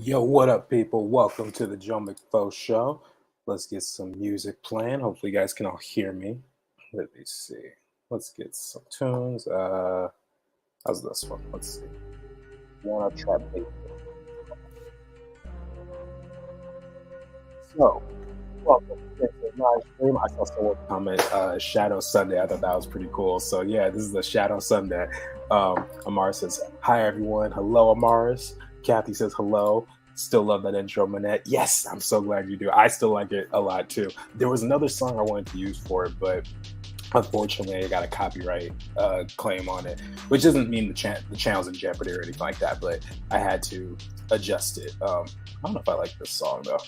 Yo, what up, people? Welcome to the Joe McFo Show. Let's get some music playing. Hopefully, you guys can all hear me. Let me see. Let's get some tunes. How's this one? Let's see. Wanna trap beat. So, welcome to my stream. I saw someone comment Shadow Sunday. I thought that was pretty cool. So, yeah, this is the Shadow Sunday. Amar says, "Hi, everyone." Hello, Amaris. Kathy says, "Hello." Still love that intro, Manette. Yes, I'm so glad you do. I still like it a lot, too. There was another song I wanted to use for it, but unfortunately, I got a copyright claim on it, which doesn't mean the channel's in jeopardy or anything like that, but I had to adjust it. I don't know if I like this song, though.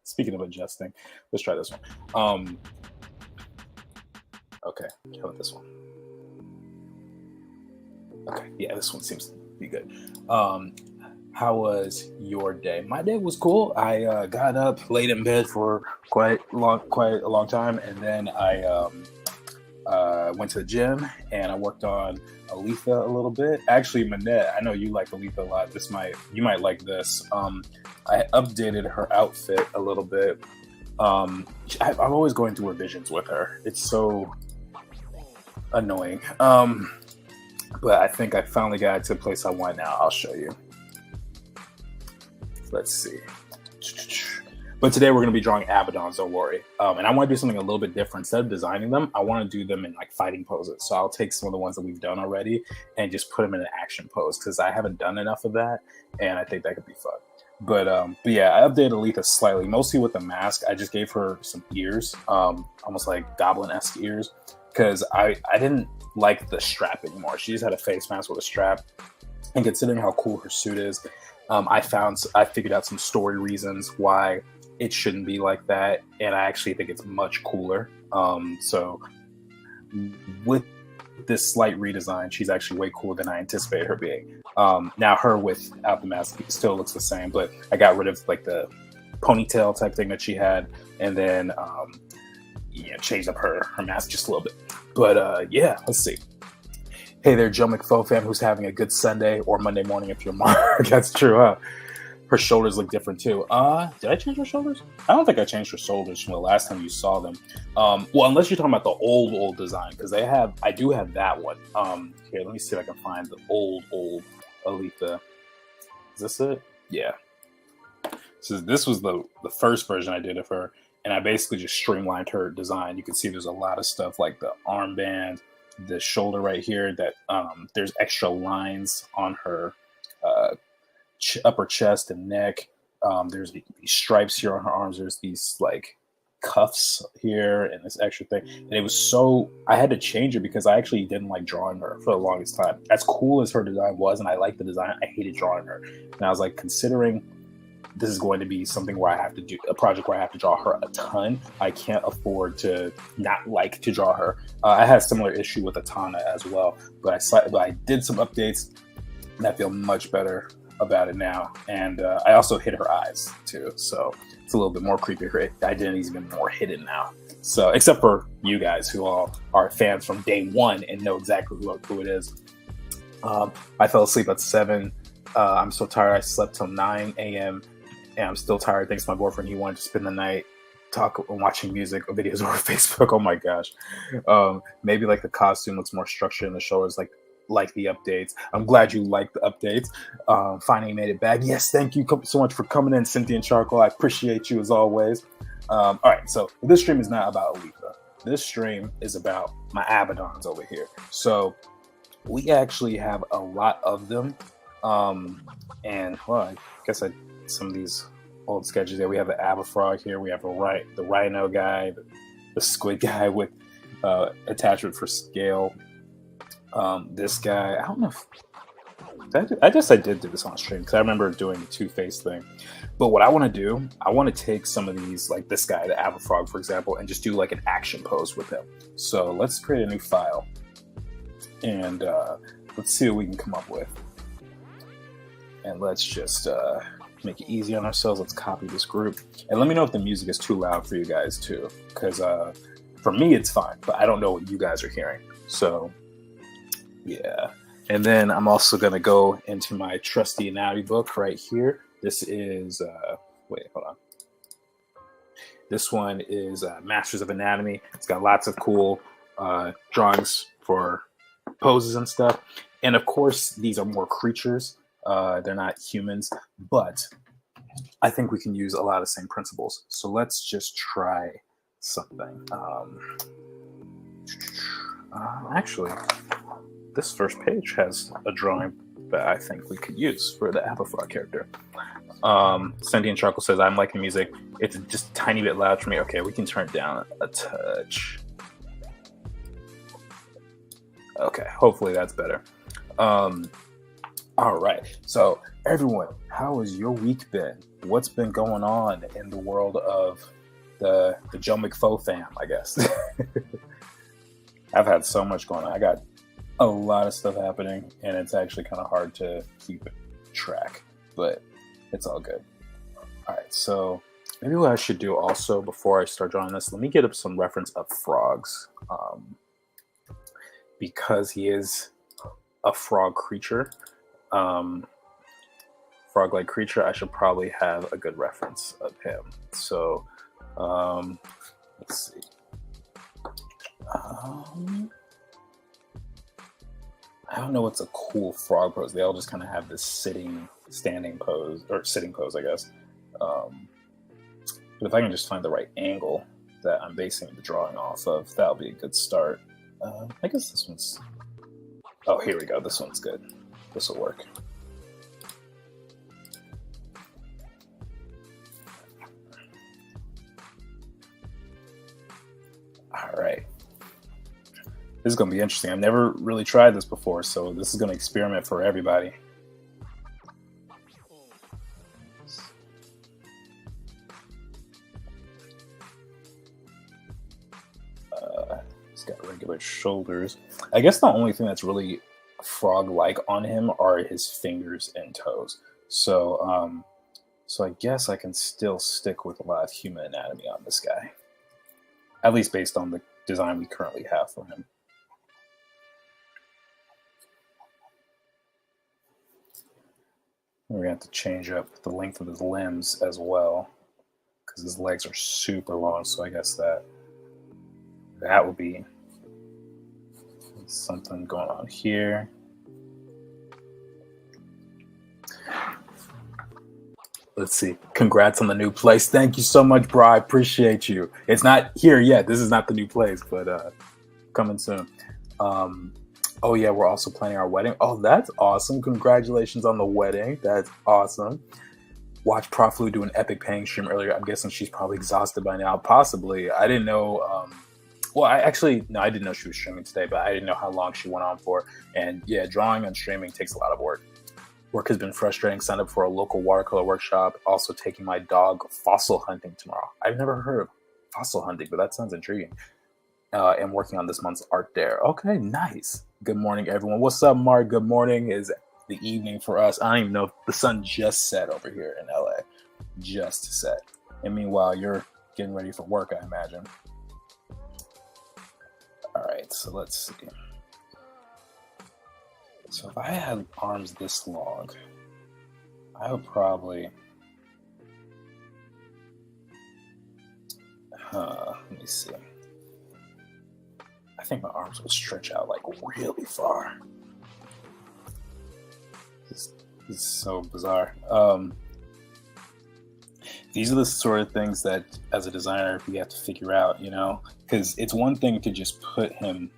Speaking of adjusting, let's try this one. Okay, how about this one? Okay, yeah, this one seems to be good. How was your day? My day was cool. I got up, laid in bed for quite a long time, and then I went to the gym and I worked on Aletha a little bit. Actually, Manette, I know you like Aletha a lot. You might like this. I updated her outfit a little bit. I'm always going through revisions with her. It's so annoying. But I think I finally got to the place I want now. I'll show you. Let's see. But today we're going to be drawing Abaddons, don't worry. And I want to do something a little bit different. Instead of designing them, I want to do them in like fighting poses. So I'll take some of the ones that we've done already and just put them in an action pose because I haven't done enough of that. And I think that could be fun. But yeah, I updated Aletha slightly, mostly with the mask. I just gave her some ears, almost like goblin-esque ears, because I didn't like the strap anymore. She just had a face mask with a strap. And considering how cool her suit is, I figured out some story reasons why it shouldn't be like that, and I actually think it's much cooler. So with this slight redesign, she's actually way cooler than I anticipated her being. Now her without the mask still looks the same, but I got rid of like the ponytail type thing that she had, and then changed up her mask just a little bit. But yeah, let's see. Hey there, Joe McFo fan who's having a good Sunday or Monday morning if you're Mark. That's true, huh? Her shoulders look different too. Did I change her shoulders? I don't think I changed her shoulders from the last time you saw them. Well, unless you're talking about the old design, because I do have that one. Here, let me see if I can find the old Aletha. Is this it? Yeah. So this was the first version I did of her, and I basically just streamlined her design. You can see there's a lot of stuff like the armband, the shoulder right here, that there's extra lines on her upper chest and neck. There's these stripes here on her arms. There's these like cuffs here and this extra thing. And it was I had to change it because I actually didn't like drawing her for the longest time. As cool as her design was, and I liked the design, I hated drawing her. And I was like, considering this is going to be something where I have to do a project where I have to draw her a ton, I can't afford to not like to draw her. I had a similar issue with Atana as well, but I did some updates and I feel much better about it now. And I also hid her eyes too, so it's a little bit more creepy. Her identity's even more hidden now. So except for you guys who all are fans from day one and know exactly who it is. I fell asleep at 7. I'm so tired. I slept till 9 a.m. and I'm still tired. Thanks to my boyfriend. He wanted to spend the night watching music or videos over Facebook. Oh my gosh. Maybe like the costume looks more structured in the shoulders, like the updates. I'm glad you like the updates. Finally made it back. Yes, thank you so much for coming in, Cynthia and Charcoal. I appreciate you as always. All right, so this stream is not about Aletha. This stream is about my Abaddons over here. So we actually have a lot of them. And well, I guess some of these old sketches there. We have the Abafrog here. We have the Rhino guy, the Squid guy with attachment for scale. This guy, I don't know if I guess I did do this on stream because I remember doing the Two-Face thing. But what I want to do, I want to take some of these, like this guy, the Abafrog, for example, and just do like an action pose with him. So let's create a new file and let's see what we can come up with. And let's just make it easy on ourselves. Let's copy this group. And let me know if the music is too loud for you guys too, because for me it's fine, but I don't know what you guys are hearing. So yeah. And then I'm also going to go into my trusty anatomy book right here. This is wait, hold on. This one is Masters of Anatomy. It's got lots of cool drawings for poses and stuff. And of course, these are more creatures. They're not humans, but I think we can use a lot of the same principles. So let's just try something. Actually, this first page has a drawing that I think we could use for the Apifrog character. Sentient Charcoal says, I'm liking music. It's just a tiny bit loud for me. Okay, we can turn it down a touch. Okay, hopefully that's better. All right. So, everyone, how has your week been? What's been going on in the world of the Joe McFo fam, I guess? I've had so much going on. I got a lot of stuff happening, and it's actually kind of hard to keep track, but it's all good. All right. So, maybe what I should do also before I start drawing this, let me get up some reference of frogs. Because he is a frog creature, frog-like creature, I should probably have a good reference of him. So, let's see. I don't know what's a cool frog pose. They all just kind of have this standing pose, or sitting pose, I guess. But if I can just find the right angle that I'm basing the drawing off of, that'll be a good start. I guess this one's... Oh, here we go. This one's good. This will work. All right. This is going to be interesting. I've never really tried this before, so this is going to experiment for everybody. He's got regular shoulders. I guess the only thing that's really frog-like on him are his fingers and toes. So, so I guess I can still stick with a lot of human anatomy on this guy, at least based on the design we currently have for him. We're going to have to change up the length of his limbs as well, because his legs are super long, so I guess that would be something going on here. Let's see. Congrats on the new place. Thank you so much, bro. I appreciate you. It's not here yet. This is not the new place, but coming soon. Oh, yeah, we're also planning our wedding. Oh, that's awesome. Congratulations on the wedding. That's awesome. Watch Prof. Lou do an epic paying stream earlier. I'm guessing she's probably exhausted by now. Possibly. I didn't know. Well, I didn't know she was streaming today, but I didn't know how long she went on for. And yeah, drawing and streaming takes a lot of work. Work has been frustrating. Signed up for a local watercolor workshop. Also taking my dog fossil hunting tomorrow. I've never heard of fossil hunting, but that sounds intriguing. And working on this month's art dare. Okay, nice. Good morning, everyone. What's up, Mark? Good morning is the evening for us. I don't even know if the sun just set over here in LA. Just set. And meanwhile, you're getting ready for work, I imagine. All right, so let's see. So if I had arms this long, I would probably... let me see. I think my arms would stretch out like really far. This is so bizarre. These are the sort of things that, as a designer, we have to figure out, you know, because it's one thing to just put him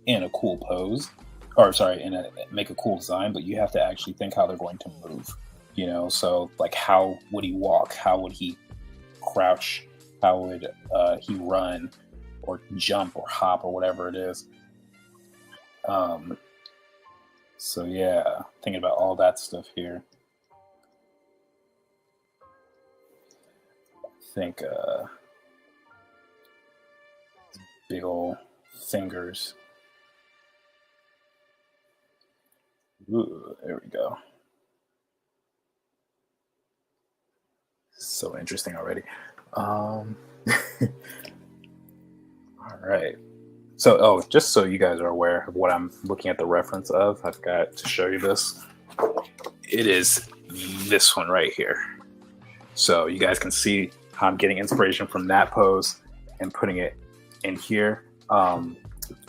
in a cool pose, or sorry, make a cool design, but you have to actually think how they're going to move, you know. So, like, how would he walk? How would he crouch? How would he run? Or jump or hop or whatever it is. So yeah, thinking about all that stuff here. I think big old fingers. Ooh, there we go. So interesting already. All right. So, just so you guys are aware of what I'm looking at the reference of, I've got to show you this. It is this one right here. So you guys can see how I'm getting inspiration from that pose and putting it in here.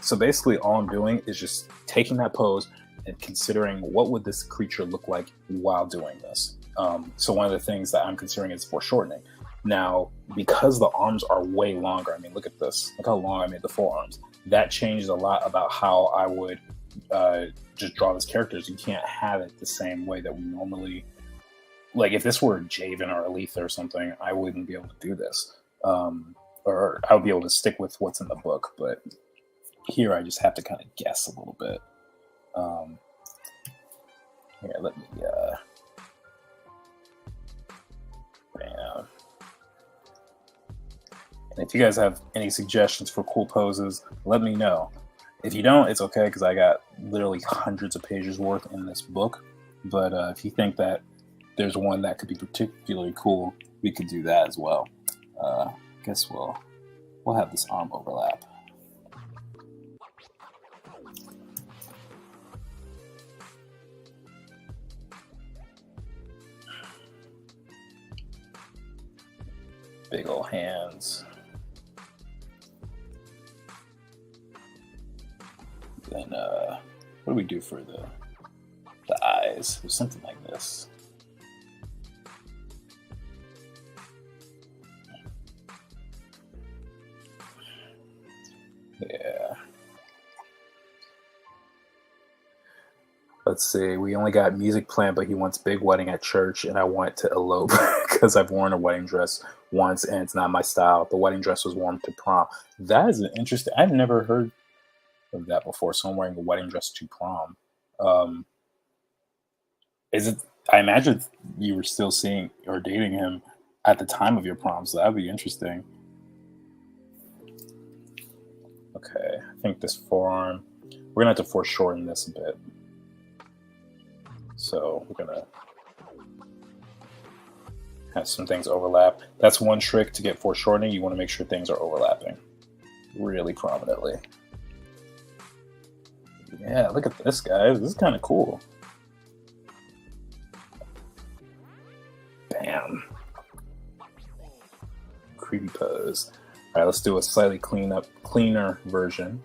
So basically all I'm doing is just taking that pose and considering what would this creature look like while doing this. So one of the things that I'm considering is foreshortening. Now, because the arms are way longer, I mean, look at this. Look how long I made the forearms. That changes a lot about how I would just draw these characters. You can't have it the same way that we normally... Like, if this were Javen or Aletha or something, I wouldn't be able to do this. Or I would be able to stick with what's in the book. But here I just have to kind of guess a little bit. Here, let me... bam. And if you guys have any suggestions for cool poses, let me know. If you don't, it's okay, because I got literally hundreds of pages worth in this book. But if you think that there's one that could be particularly cool, we could do that as well. I guess we'll have this arm overlap. Big old hands. Then what do we do for the eyes? Or something like this. Yeah. Let's see. We only got music playing, but he wants big wedding at church, and I want to elope because I've worn a wedding dress once, and it's not my style. The wedding dress was worn to prom. That is an interesting... I've never heard of that before. Someone wearing a wedding dress to prom. Is it? I imagine you were still seeing or dating him at the time of your prom, so that would be interesting. Okay, I think this forearm, we're gonna have to foreshorten this a bit. So we're gonna have some things overlap. That's one trick to get foreshortening. You want to make sure things are overlapping really prominently. Yeah, look at this, guys. This is kind of cool. Bam. Creepy pose. All right, let's do a slightly cleaner version.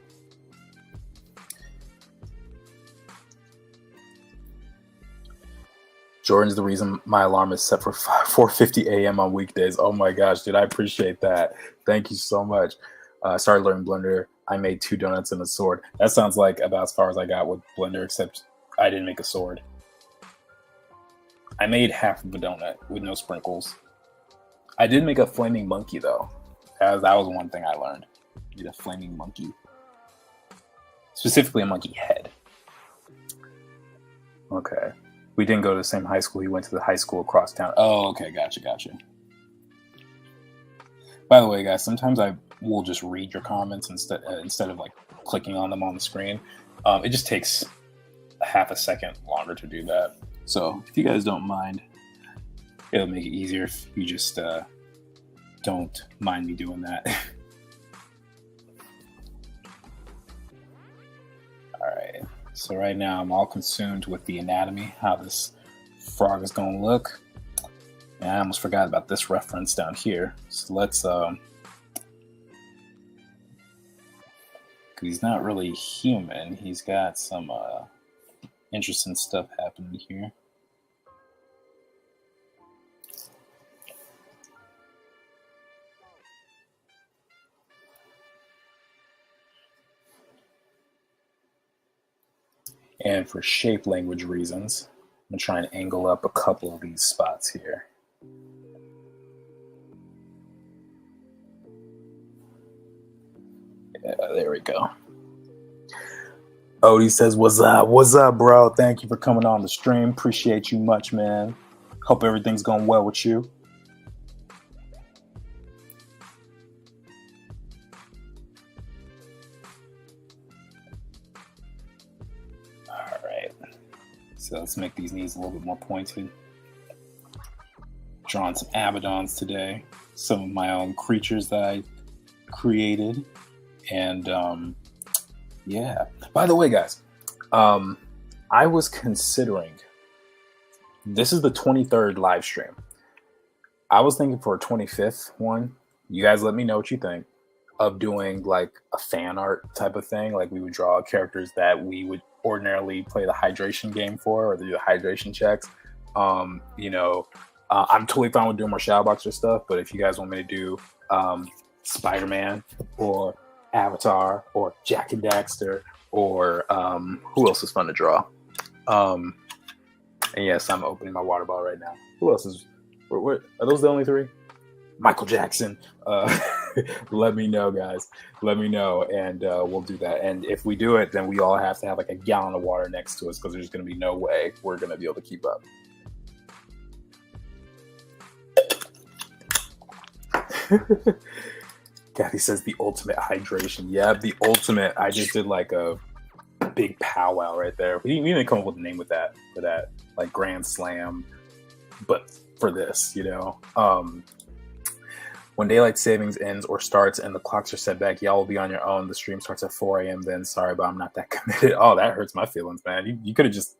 Jordan's the reason my alarm is set for 4:50 a.m. on weekdays. Oh my gosh, dude, I appreciate that. Thank you so much. I started learning Blender. I made 2 donuts and a sword. That sounds like about as far as I got with Blender, except I didn't make a sword. I made half of a donut with no sprinkles. I did make a flaming monkey, though. That was one thing I learned. Made a flaming monkey. Specifically a monkey head. Okay. We didn't go to the same high school. He went to the high school across town. Oh, okay. Gotcha. By the way, guys, sometimes I will just read your comments instead of like clicking on them on the screen. It just takes a half a second longer to do that. So if you guys don't mind, it'll make it easier if you just don't mind me doing that. All right. So right now I'm all consumed with the anatomy, how this frog is going to look. And I almost forgot about this reference down here. So let's, he's not really human. He's got some interesting stuff happening here. And for shape language reasons, I'm going to try and angle up a couple of these spots here. Yeah, there we go. Odie says, what's up, bro? Thank you for coming on the stream. Appreciate you much, man. Hope everything's going well with you. All right. So let's make these knees a little bit more pointed. Drawing some Abaddons today. Some of my own creatures that I created. And yeah. By the way, guys, I was considering, this is the 23rd live stream. I was thinking for a 25th one. You guys let me know what you think of doing like a fan art type of thing. Like we would draw characters that we would ordinarily play the hydration game for or do the hydration checks. You know, I'm totally fine with doing more shadow boxer stuff, but if you guys want me to do Spider-Man or Avatar or Jack and Daxter or who else is fun to draw? And yes, I'm opening my water bottle right now. Who else is? What are those the only three? Michael Jackson. Let me know, guys. Let me know, and we'll do that. And if we do it, then we all have to have like a gallon of water next to us because there's going to be no way we're going to be able to keep up. Kathy says the ultimate hydration. Yeah, the ultimate. I just did like a big powwow right there. We didn't come up with a name with that for that, like Grand Slam, but for this, you know. When daylight savings ends or starts and the clocks are set back, y'all will be on your own. The stream starts at 4 a.m. Then sorry, but I'm not that committed. Oh, that hurts my feelings, man. You could have just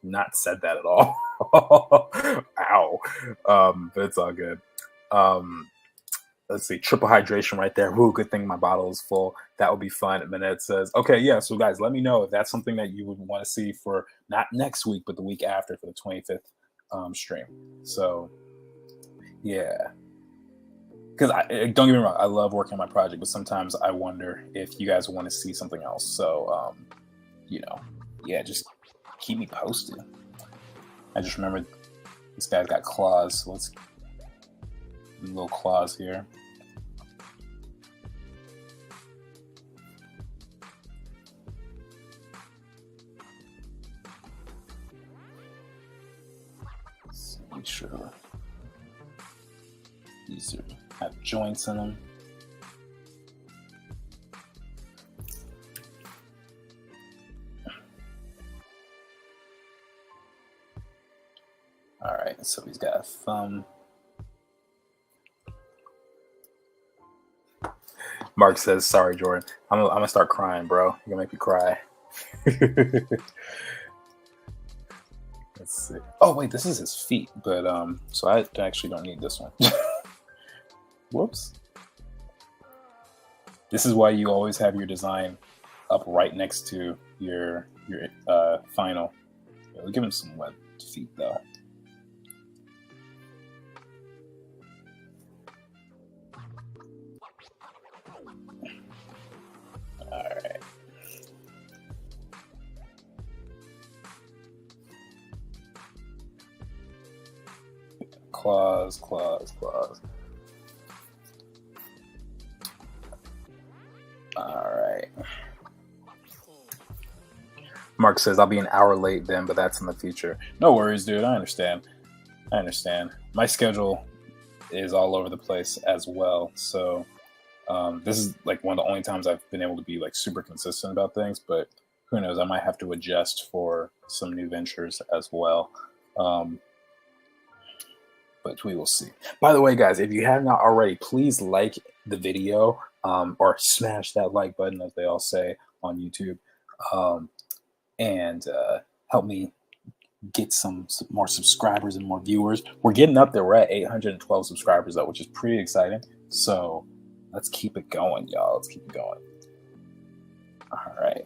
not said that at all. Ow. But it's all good. Let's see, triple hydration right there. Woo, good thing my bottle is full. That would be fun. And then it says, okay, yeah. So guys, let me know if that's something that you would want to see for not next week, but the week after for the 25th stream. So yeah. Because don't get me wrong, I love working on my project, but sometimes I wonder if you guys want to see something else. So, you know, yeah, just keep me posted. I just remembered this guy's got claws. So let's little claws here. Let's make sure these have joints in them. All right, so he's got a thumb. Mark says, "Sorry, Jordan. I'm gonna start crying, bro. You're gonna make me cry." Let's see. Oh wait, this is his feet, but so I actually don't need this one. Whoops. This is why you always have your design up right next to your final. We'll give him some wet feet though. All right. Claws. All right. Mark says, I'll be an hour late then, but that's in the future. No worries, dude. I understand. My schedule is all over the place as well. So this is like one of the only times I've been able to be like super consistent about things, but who knows? I might have to adjust for some new ventures as well. But we will see. By the way, guys, if you have not already, please like the video or smash that like button, as they all say on YouTube, and help me get some more subscribers and more viewers. We're getting up there. We're at 812 subscribers, though, which is pretty exciting. So let's keep it going, y'all. Let's keep it going. All right.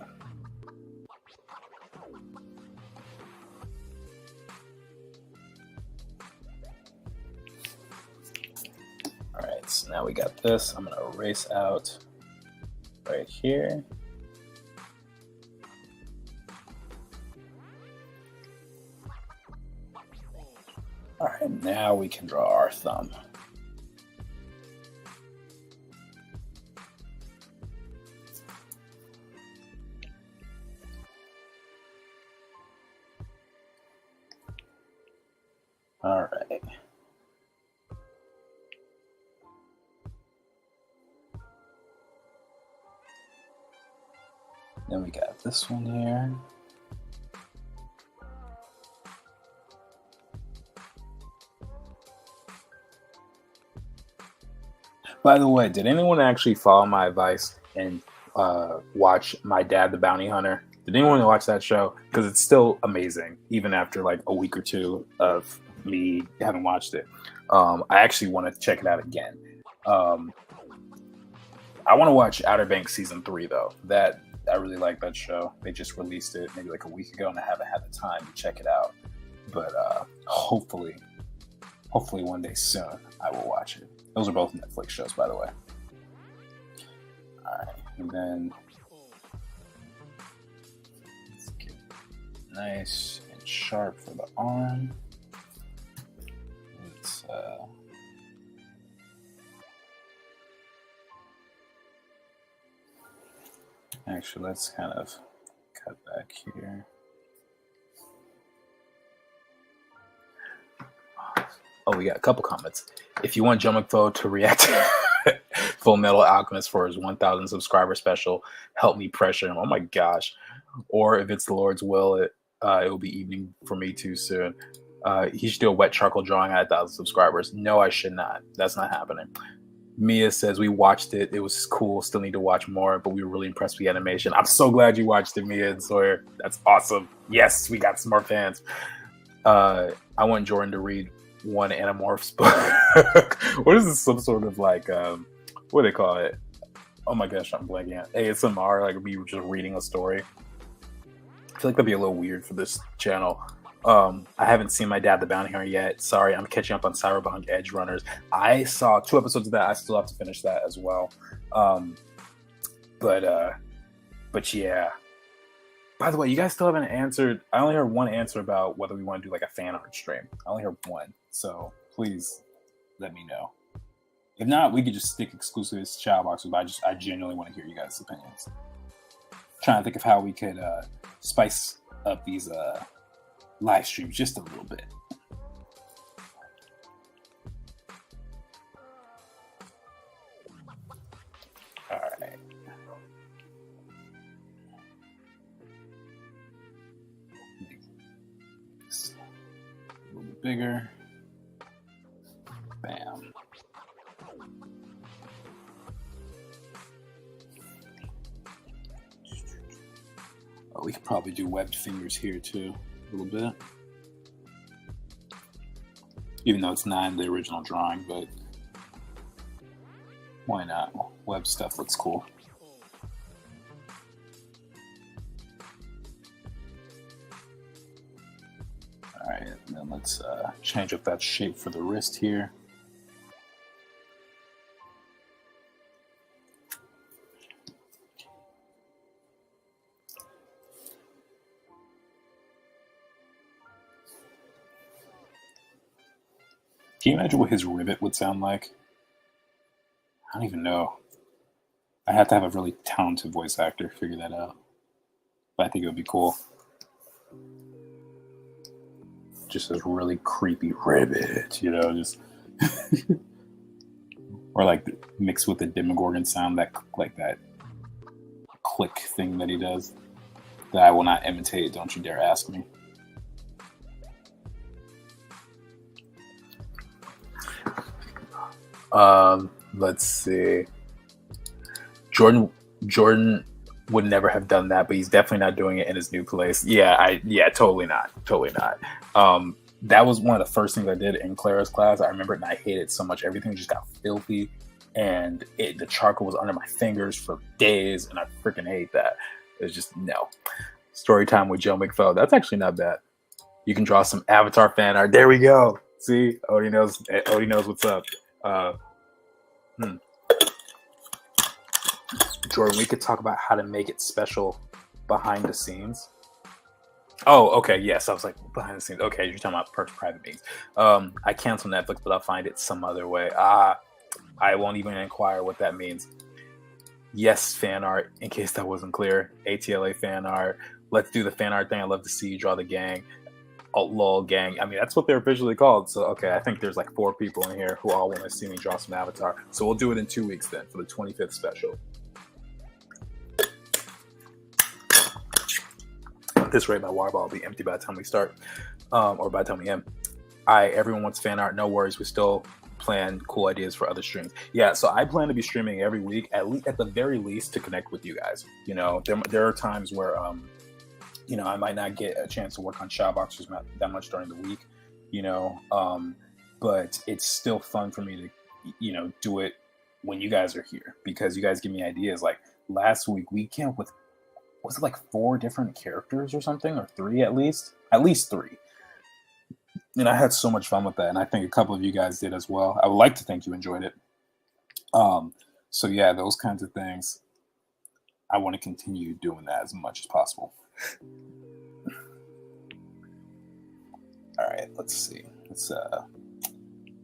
All right, so now we got this. I'm going to erase out right here. All right, now we can draw our thumb. All right. Then we got this one here. By the way, did anyone actually follow my advice and watch My Dad the Bounty Hunter? Did anyone watch that show? Because it's still amazing, even after like a week or two of me haven't watched it. I actually want to check it out again. Um, I want to watch Outer Banks season 3 though. That I really like that show. They just released it maybe like a week ago, and I haven't had the time to check it out. But hopefully one day soon I will watch it. Those are both Netflix shows, by the way. All right, and then let's get nice and sharp for the arm. Let's actually, let's kind of cut back here. Oh, we got a couple comments. If you want Joe McFo to react to Full Metal Alchemist for his 1,000 subscriber special, help me pressure him. Oh my gosh. Or if it's the Lord's will, it will be evening for me too soon. He should do a wet charcoal drawing at 1,000 subscribers. No, I should not. That's not happening. Mia says, we watched it. It was cool. Still need to watch more, but we were really impressed with the animation. I'm so glad you watched it, Mia and Sawyer. That's awesome. Yes, we got some more fans. I want Jordan to read one Animorphs book. What is this? Some sort of like, what do they call it? Oh my gosh, I'm blanking out. ASMR, like me just reading a story. I feel like that'd be a little weird for this channel. I haven't seen My Dad the Bounty Hunter yet. Sorry, I'm catching up on Cyberpunk Edge Runners. I saw 2 episodes of that. I still have to finish that as well. But yeah. By the way, you guys still haven't answered. I only heard one answer about whether we want to do like a fan art stream. I only heard one. So please let me know. If not, we could just stick exclusively to Shadow Boxers, but I genuinely want to hear you guys' opinions. Trying to think of how we could spice up these live streams just a little bit. All right. A little bit bigger. Bam. Oh, we could probably do webbed fingers here too, a little bit. Even though it's not in the original drawing, but why not? Web stuff looks cool. All right, and then let's change up that shape for the wrist here. Can you imagine what his rivet would sound like? I don't even know. I have to have a really talented voice actor to figure that out. But I think it would be cool. Just this really creepy rivet, you know, just or like mixed with the Demogorgon sound, that like that click thing that he does. That I will not imitate. Don't you dare ask me. Let's see. Jordan would never have done that, but he's definitely not doing it in his new place. Yeah, totally not. That was one of the first things I did in Clara's class. I remember it, and I hated it so much. Everything just got filthy, and the charcoal was under my fingers for days, and I freaking hate that. It's just no. Story time with Joe McFell. That's actually not bad. You can draw some Avatar fan art. There we go. See, Odie knows what's up. Jordan, we could talk about how to make it special behind the scenes. Oh, okay, yes. I was like, behind the scenes. Okay, you're talking about private meetings. I canceled Netflix, but I'll find it some other way. I won't even inquire what that means. Yes, fan art, in case that wasn't clear. ATLA fan art. Let's do the fan art thing. I'd love to see you draw the gang. Outlaw gang. I mean, that's what they're officially called. So, okay, I think there's like 4 people in here who all want to see me draw some Avatar. So we'll do it in 2 weeks then for the 25th special. At this rate, my water bottle will be empty by the time we start, or by the time we end. Everyone wants fan art. No worries. We still plan cool ideas for other streams. Yeah, so I plan to be streaming every week, at the very least, to connect with you guys. You know, there are times where, you know, I might not get a chance to work on Shadow Boxers that much during the week, you know. But it's still fun for me to, do it when you guys are here because you guys give me ideas. Like last week, we came up with, was it like 4 different characters or something, or 3 at least 3. And I had so much fun with that, and I think a couple of you guys did as well. I would like to think you enjoyed it. So yeah, those kinds of things. I want to continue doing that as much as possible. All right, let's see. Let's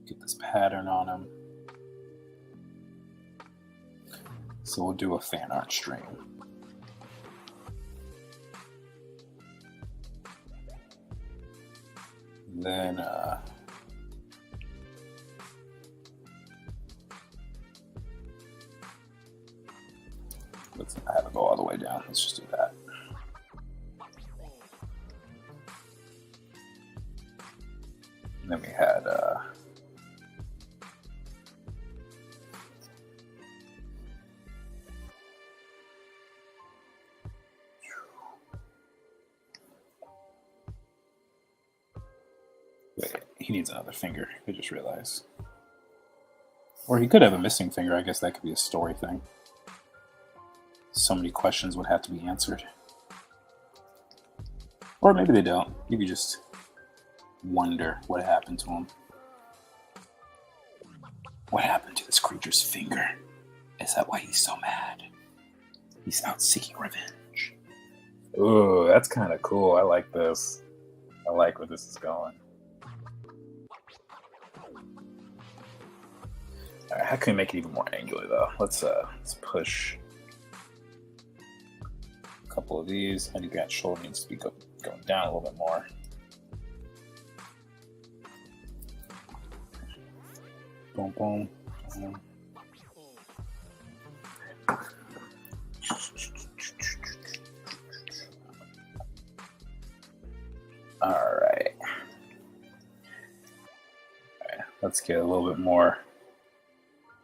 get this pattern on him. So we'll do a fan art stream. Then let's not have it go all the way down. Let's just do that. And then we had wait, he needs another finger. I just realized. Or he could have a missing finger. I guess that could be a story thing. So many questions would have to be answered. Or maybe they don't. Maybe just wonder what happened to him. What happened to this creature's finger? Is that why he's so mad? He's out seeking revenge. Ooh, that's kind of cool. I like this. I like where this is going. All right, how can we make it even more angular though? Let's push a couple of these. I think that shoulder needs to be going down a little bit more. Boom, boom. All right. Let's get a little bit more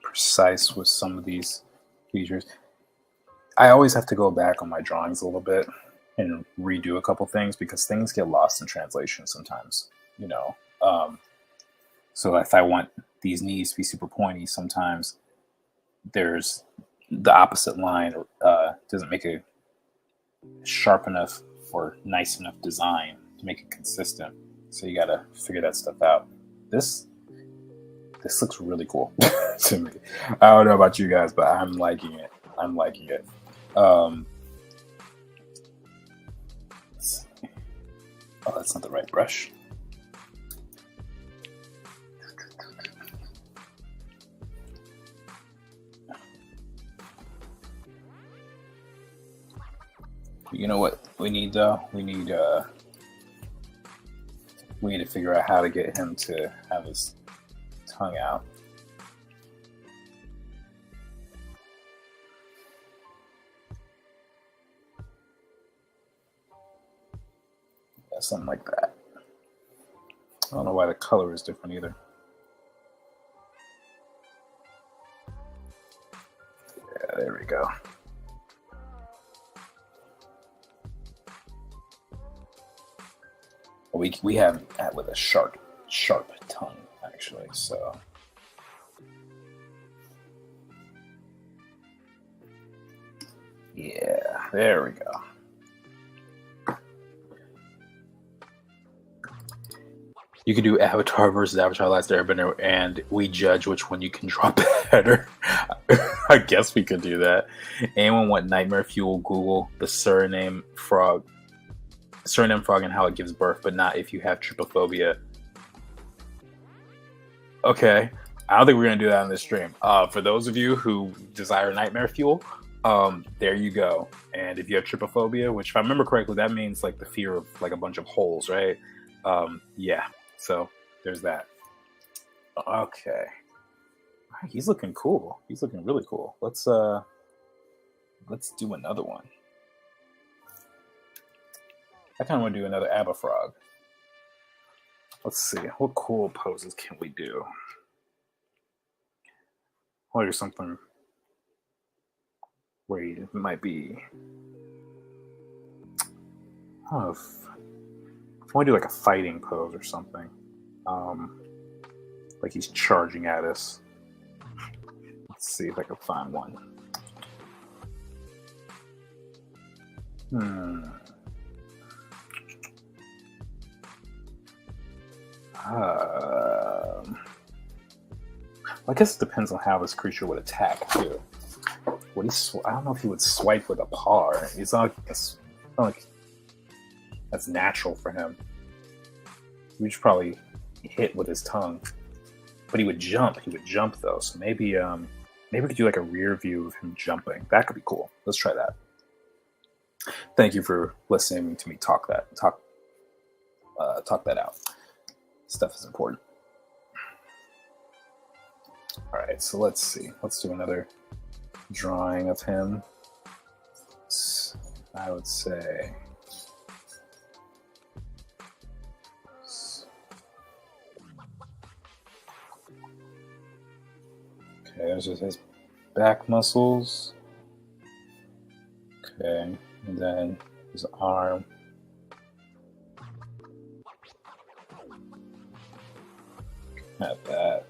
precise with some of these features. I always have to go back on my drawings a little bit and redo a couple things because things get lost in translation sometimes, so if I want these knees to be super pointy, sometimes there's the opposite line doesn't make a sharp enough or nice enough design to make it consistent. So you got to figure that stuff out. This looks really cool to me. I don't know about you guys, but I'm liking it. Oh, that's not the right brush. You know what we need though? We need to figure out how to get him to have his tongue out. Yeah, something like that. I don't know why the color is different either. Yeah, there we go. We have that with a sharp tongue, actually. So yeah, there we go. You could do Avatar versus Avatar: Last Airbender, and we judge which one you can draw better. I guess we could do that. Anyone want nightmare fuel? Google the surname frog and how it gives birth, but not if you have trypophobia. Okay, I don't think we're gonna do that on this stream. For those of you who desire nightmare fuel, there you go. And if you have trypophobia, which if I remember correctly, that means like the fear of like a bunch of holes, right? Yeah. So there's that. Okay, he's looking cool. He's looking really cool. Let's do another one. I kind of want to do another Abba frog. Let's see. What cool poses can we do? Or there's something where it might be. Oh, if I want to do like a fighting pose or something. Like he's charging at us. Let's see if I can find one. I guess it depends on how this creature would attack too. Would he? I don't know if he would swipe with a paw. It's not like that's natural for him. He would probably hit with his tongue, but he would jump. He would jump though, so maybe we could do like a rear view of him jumping. That could be cool. Let's try that. Thank you for listening to me talk that out. Stuff is important. All right, so let's see. Let's do another drawing of him. I would say. Okay, there's just his back muscles. Okay, and then his arm. Have that.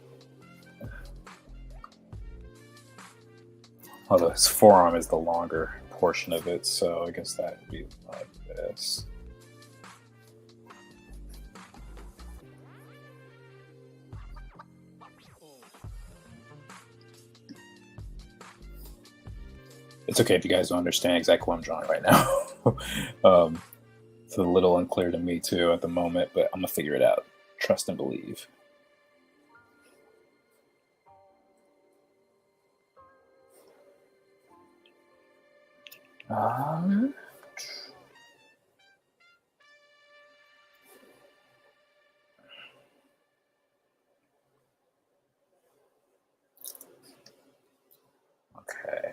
Although his forearm is the longer portion of it, so I guess that would be like this. It's okay if you guys don't understand exactly what I'm drawing right now. It's a little unclear to me too at the moment, but I'm gonna figure it out. Trust and believe. Okay.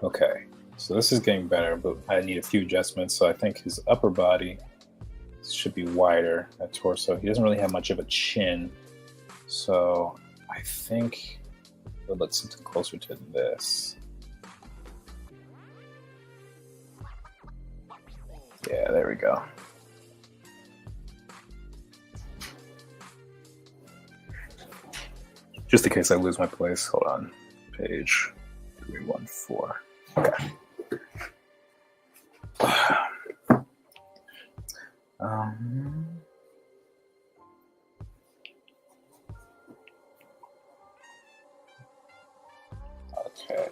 Okay, so this is getting better, but I need a few adjustments. So I think his upper body should be wider at torso. He doesn't really have much of a chin, so I think we'll look something closer to this. Yeah, there we go. Just in case I lose my place, hold on. Page 314. Okay. Okay.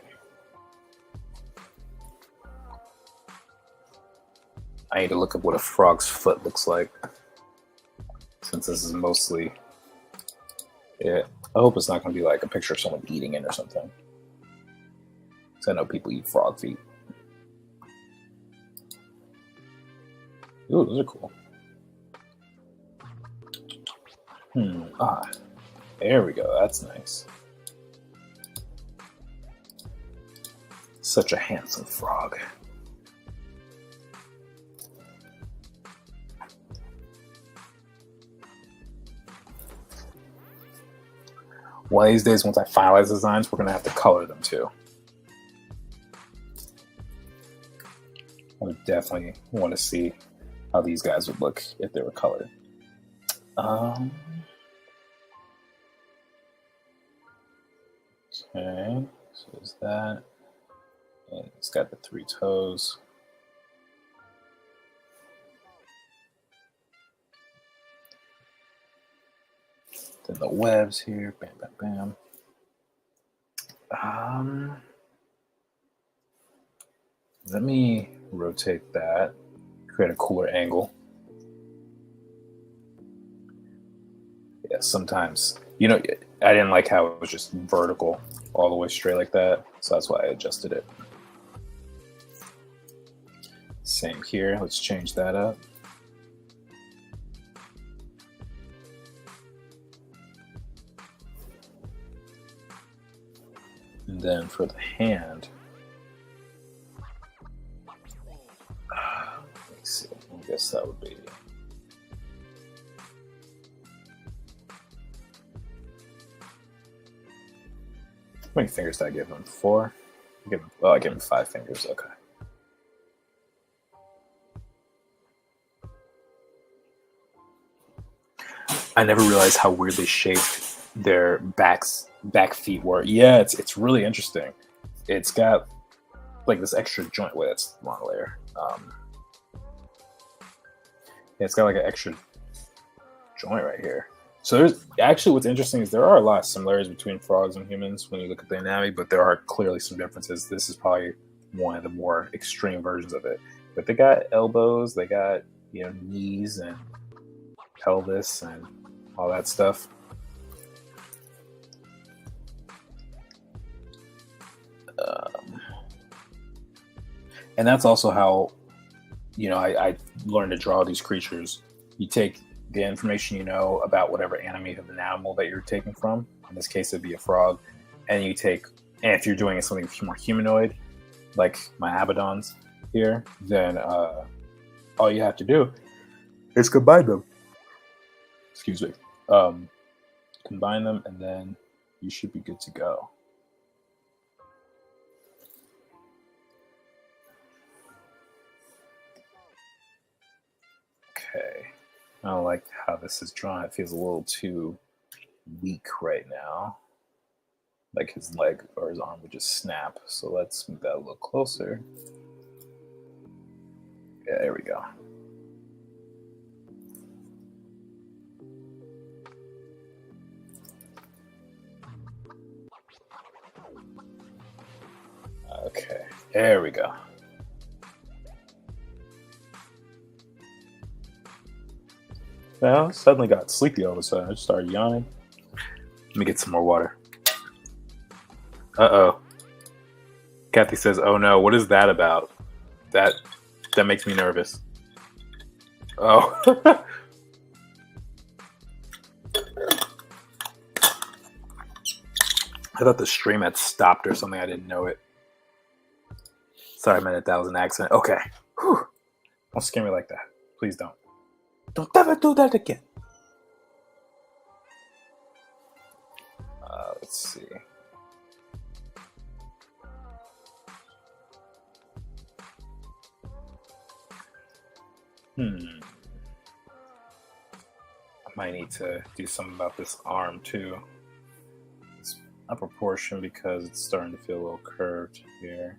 I need to look up what a frog's foot looks like, since this is mostly it. I hope it's not going to be like a picture of someone eating it or something. Because I know people eat frog feet. Ooh, those are cool. There we go. That's nice. Such a handsome frog. One of these days, once I finalize designs, we're going to have to color them too. I would definitely want to see how these guys would look if they were colored. Okay, so there's that. And it's got the 3 toes. Then the webs here, bam, bam, bam. Let me rotate that, create a cooler angle. Yeah, sometimes, you know, I didn't like how it was just vertical all the way straight like that, so that's why I adjusted it. Same here, let's change that up. And then for the hand, let's see, I guess that would be, many fingers did I give him? 4? I gave him 5 fingers. Okay. I never realized how weirdly shaped their back feet were. Yeah, it's really interesting. It's got like this extra joint. Wait, that's the wrong layer. Yeah, it's got like an extra joint right here. So there's actually, what's interesting is there are a lot of similarities between frogs and humans when you look at the anatomy, but there are clearly some differences. This is probably one of the more extreme versions of it. But they got elbows, they got, knees and pelvis and all that stuff. And that's also how, I learned to draw these creatures. You take the information you know about whatever animal that you're taking from. In this case, it'd be a frog. And if you're doing something more humanoid, like my Abaddons here, then all you have to do is combine them. Excuse me. Combine them, and then you should be good to go. Okay. I don't like how this is drawn. It feels a little too weak right now. Like his leg or his arm would just snap. So let's move that a little closer. Yeah, there we go. Okay, there we go. Now, suddenly got sleepy all of a sudden. I just started yawning. Let me get some more water. Uh-oh. Kathy says, oh no, what is that about? That makes me nervous. Oh. I thought the stream had stopped or something. I didn't know it. Sorry, I meant that was an accident. Okay. Whew. Don't scare me like that. Please don't. Don't ever do that again. Let's see. I might need to do something about this arm too. It's out of proportion because it's starting to feel a little curved here.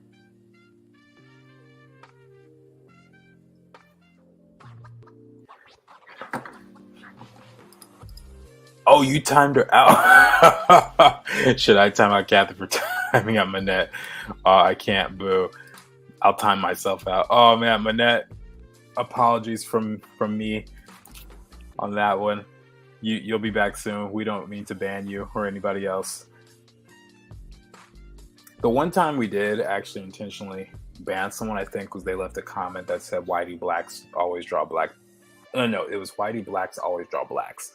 Oh, you timed her out. Should I time out Kathy for timing out Manette? I can't, boo. I'll time myself out. Oh man, Manette, apologies from me on that one. You'll be back soon. We don't mean to ban you or anybody else. The one time we did actually intentionally ban someone, I think, was they left a comment that said, why do blacks always draw black? No, it was why do blacks always draw blacks?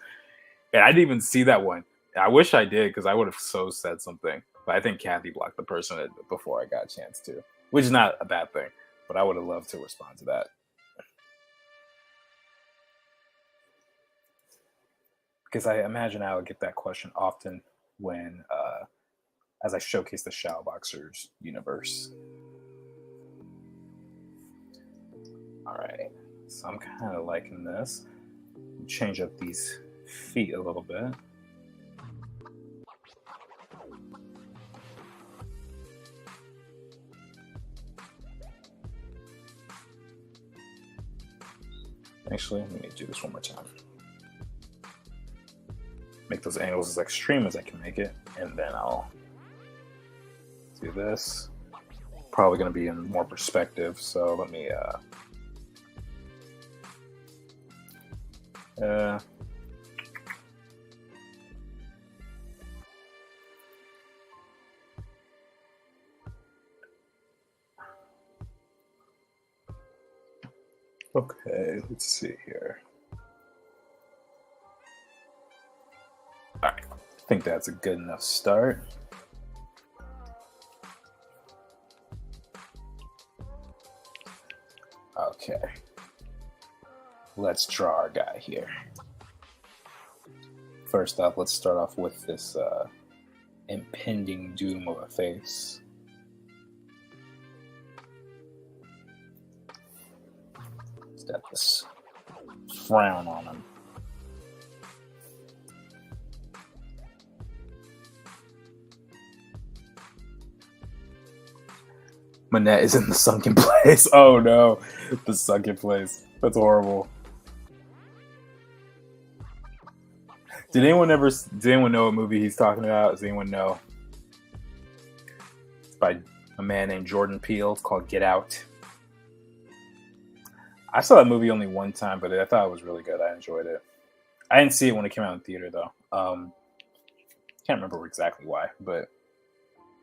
And I didn't even see that one. I wish I did, because I would have so said something. But I think Kathy blocked the person before I got a chance to, which is not a bad thing. But I would have loved to respond to that. Because I imagine I would get that question often when, as I showcase the Shadowboxers universe. All right, so I'm kind of liking this. Change up these feet a little bit. Actually, let me do this one more time. Make those angles as extreme as I can make it, and then I'll do this. Probably going to be in more perspective, so let me okay, let's see here. All right, I think that's a good enough start. Okay, let's draw our guy here. First off, let's start off with this impending doom of a face. He's got this frown on him. Manette is in the sunken place. Oh no, the sunken place. That's horrible. Did anyone know what movie he's talking about? Does anyone know? It's by a man named Jordan Peele. It's called Get Out. I saw that movie only one time, but I thought it was really good. I enjoyed it. I didn't see it when it came out in theater though. Can't remember exactly why, but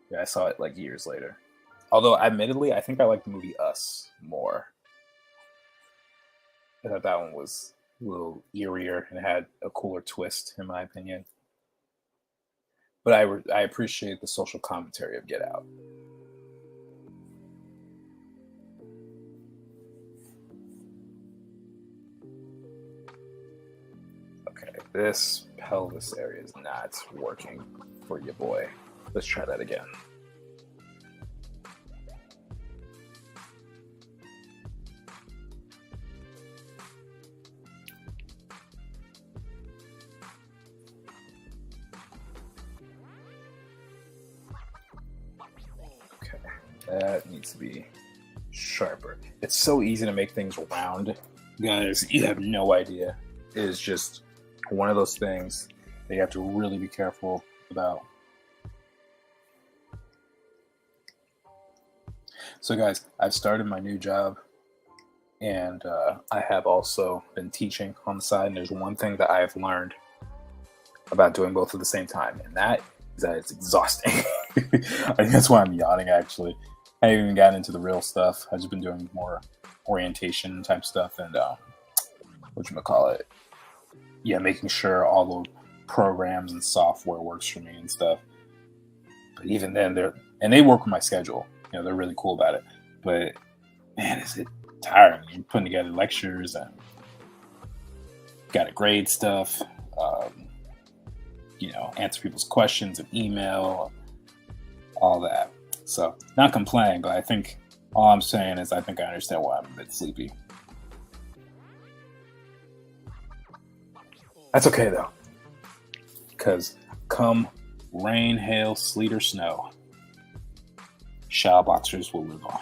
yeah, I saw it like years later. Although, admittedly, I think I like the movie Us more. I thought that one was a little eerier and had a cooler twist, in my opinion. But I appreciate the social commentary of Get Out. Okay, this pelvis area is not working for you, boy. Let's try that again. That needs to be sharper. It's so easy to make things round. Guys, you have no idea. It is just one of those things that you have to really be careful about. So guys, I've started my new job, and I have also been teaching on the side, and there's one thing that I have learned about doing both at the same time, and that is that it's exhausting. I think that's why I'm yawning, actually. I haven't even gotten into the real stuff. I've just been doing more orientation type stuff and whatchamacallit. Yeah, making sure all the programs and software works for me and stuff. But even then, they work with my schedule. You know, they're really cool about it. But man, is it tiring? You're putting together lectures and got to grade stuff. Answer people's questions and email, all that. So, not complaining, but I think all I'm saying is I think I understand why I'm a bit sleepy. That's okay, though. Because come rain, hail, sleet, or snow, Shadow Boxers will live on.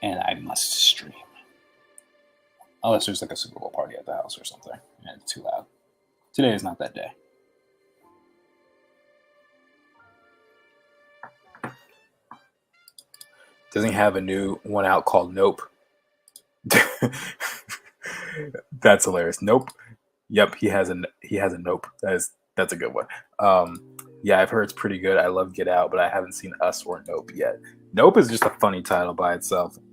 And I must stream. Unless there's like a Super Bowl party at the house or something, and it's too loud. Today is not that day. Doesn't he have a new one out called Nope? That's hilarious. Nope. Yep, he has a Nope. That's a good one. Yeah, I've heard it's pretty good. I love Get Out, but I haven't seen Us or Nope yet. Nope is just a funny title by itself. Wait,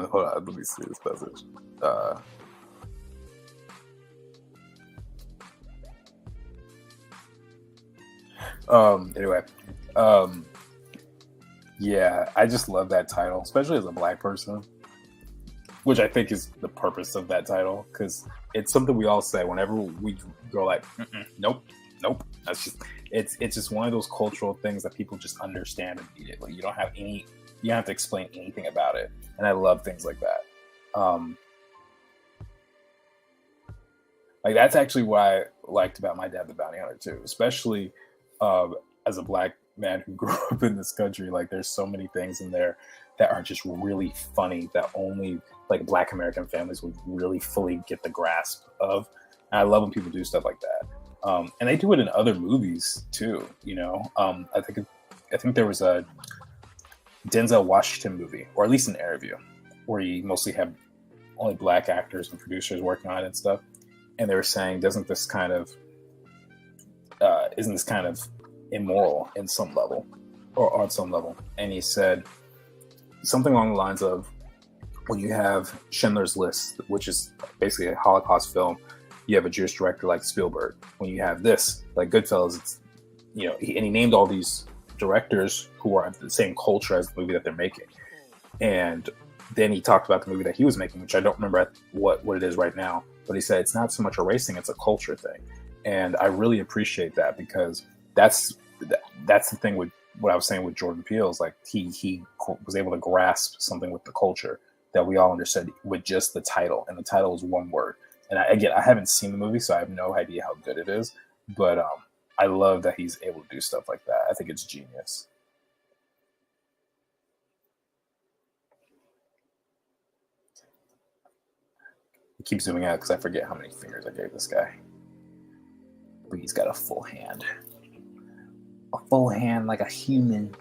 hold on. Let me see this message. Anyway, yeah, I just love that title, especially as a Black person, which I think is the purpose of that title, because it's something we all say whenever we go like, nope. That's just it's just one of those cultural things that people just understand immediately. You don't have to explain anything about it, and I love things like that. Like that's actually what I liked about My Dad the Bounty Hunter too, especially as a Black man who grew up in this country. Like there's so many things in there that are just really funny that only like Black American families would really fully get the grasp of. And I love when people do stuff like that. And they do it in other movies too, you know. I think there was a Denzel Washington movie, or at least an interview, where he mostly had only Black actors and producers working on it and stuff. And they were saying, isn't this kind of immoral in some level, or on some level? And he said something along the lines of, when you have Schindler's List, which is basically a Holocaust film, you have a Jewish director like Spielberg. When you have this, like Goodfellas, it's, you know, he named all these directors who are the same culture as the movie that they're making. And then he talked about the movie that he was making, which I don't remember what it is right now, but he said it's not so much a race thing, it's a culture thing. And I really appreciate that, because that's the thing with what I was saying with Jordan Peele, is like he was able to grasp something with the culture that we all understood with just the title, and the title is one word. And I haven't seen the movie, so I have no idea how good it is, but I love that he's able to do stuff like that. I think it's genius. I keep zooming out because I forget how many fingers I gave this guy. But he's got a full hand. A full hand like a human.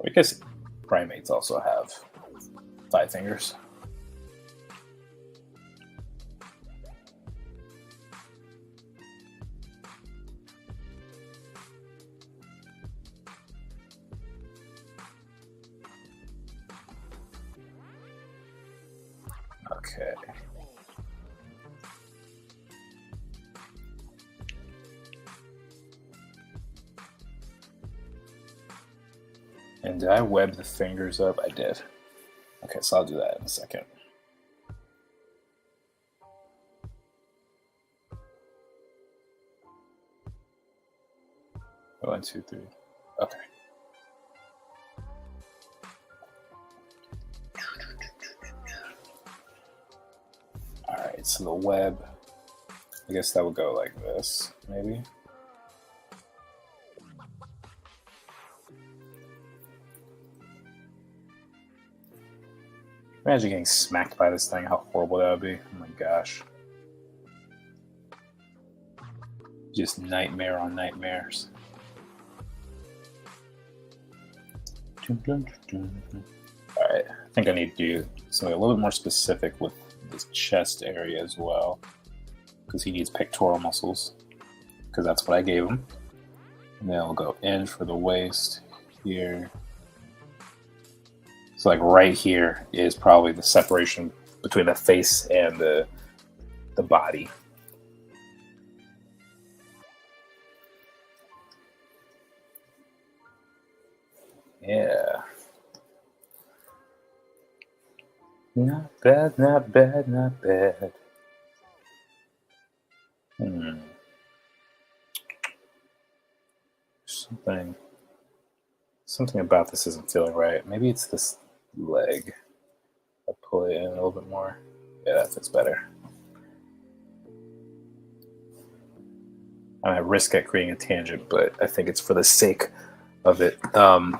I guess primates also have 5 fingers. Okay. And did I web the fingers up? I did. Okay, so I'll do that in a second. One, two, three. Okay. All right, so the web, I guess that would go like this, maybe. Imagine getting smacked by this thing, how horrible that would be. Oh my gosh. Just nightmare on nightmares. Alright, I think I need to do something a little bit more specific with this chest area as well, because he needs pectoral muscles, because that's what I gave him. And then we'll go in for the waist here. So like right here is probably the separation between the face and the body. Yeah. Not bad, not bad, not bad. Something about this isn't feeling right. Maybe it's this leg. I pull it in a little bit more. Yeah, that fits better. I'm at risk at creating a tangent, but I think it's for the sake of it, of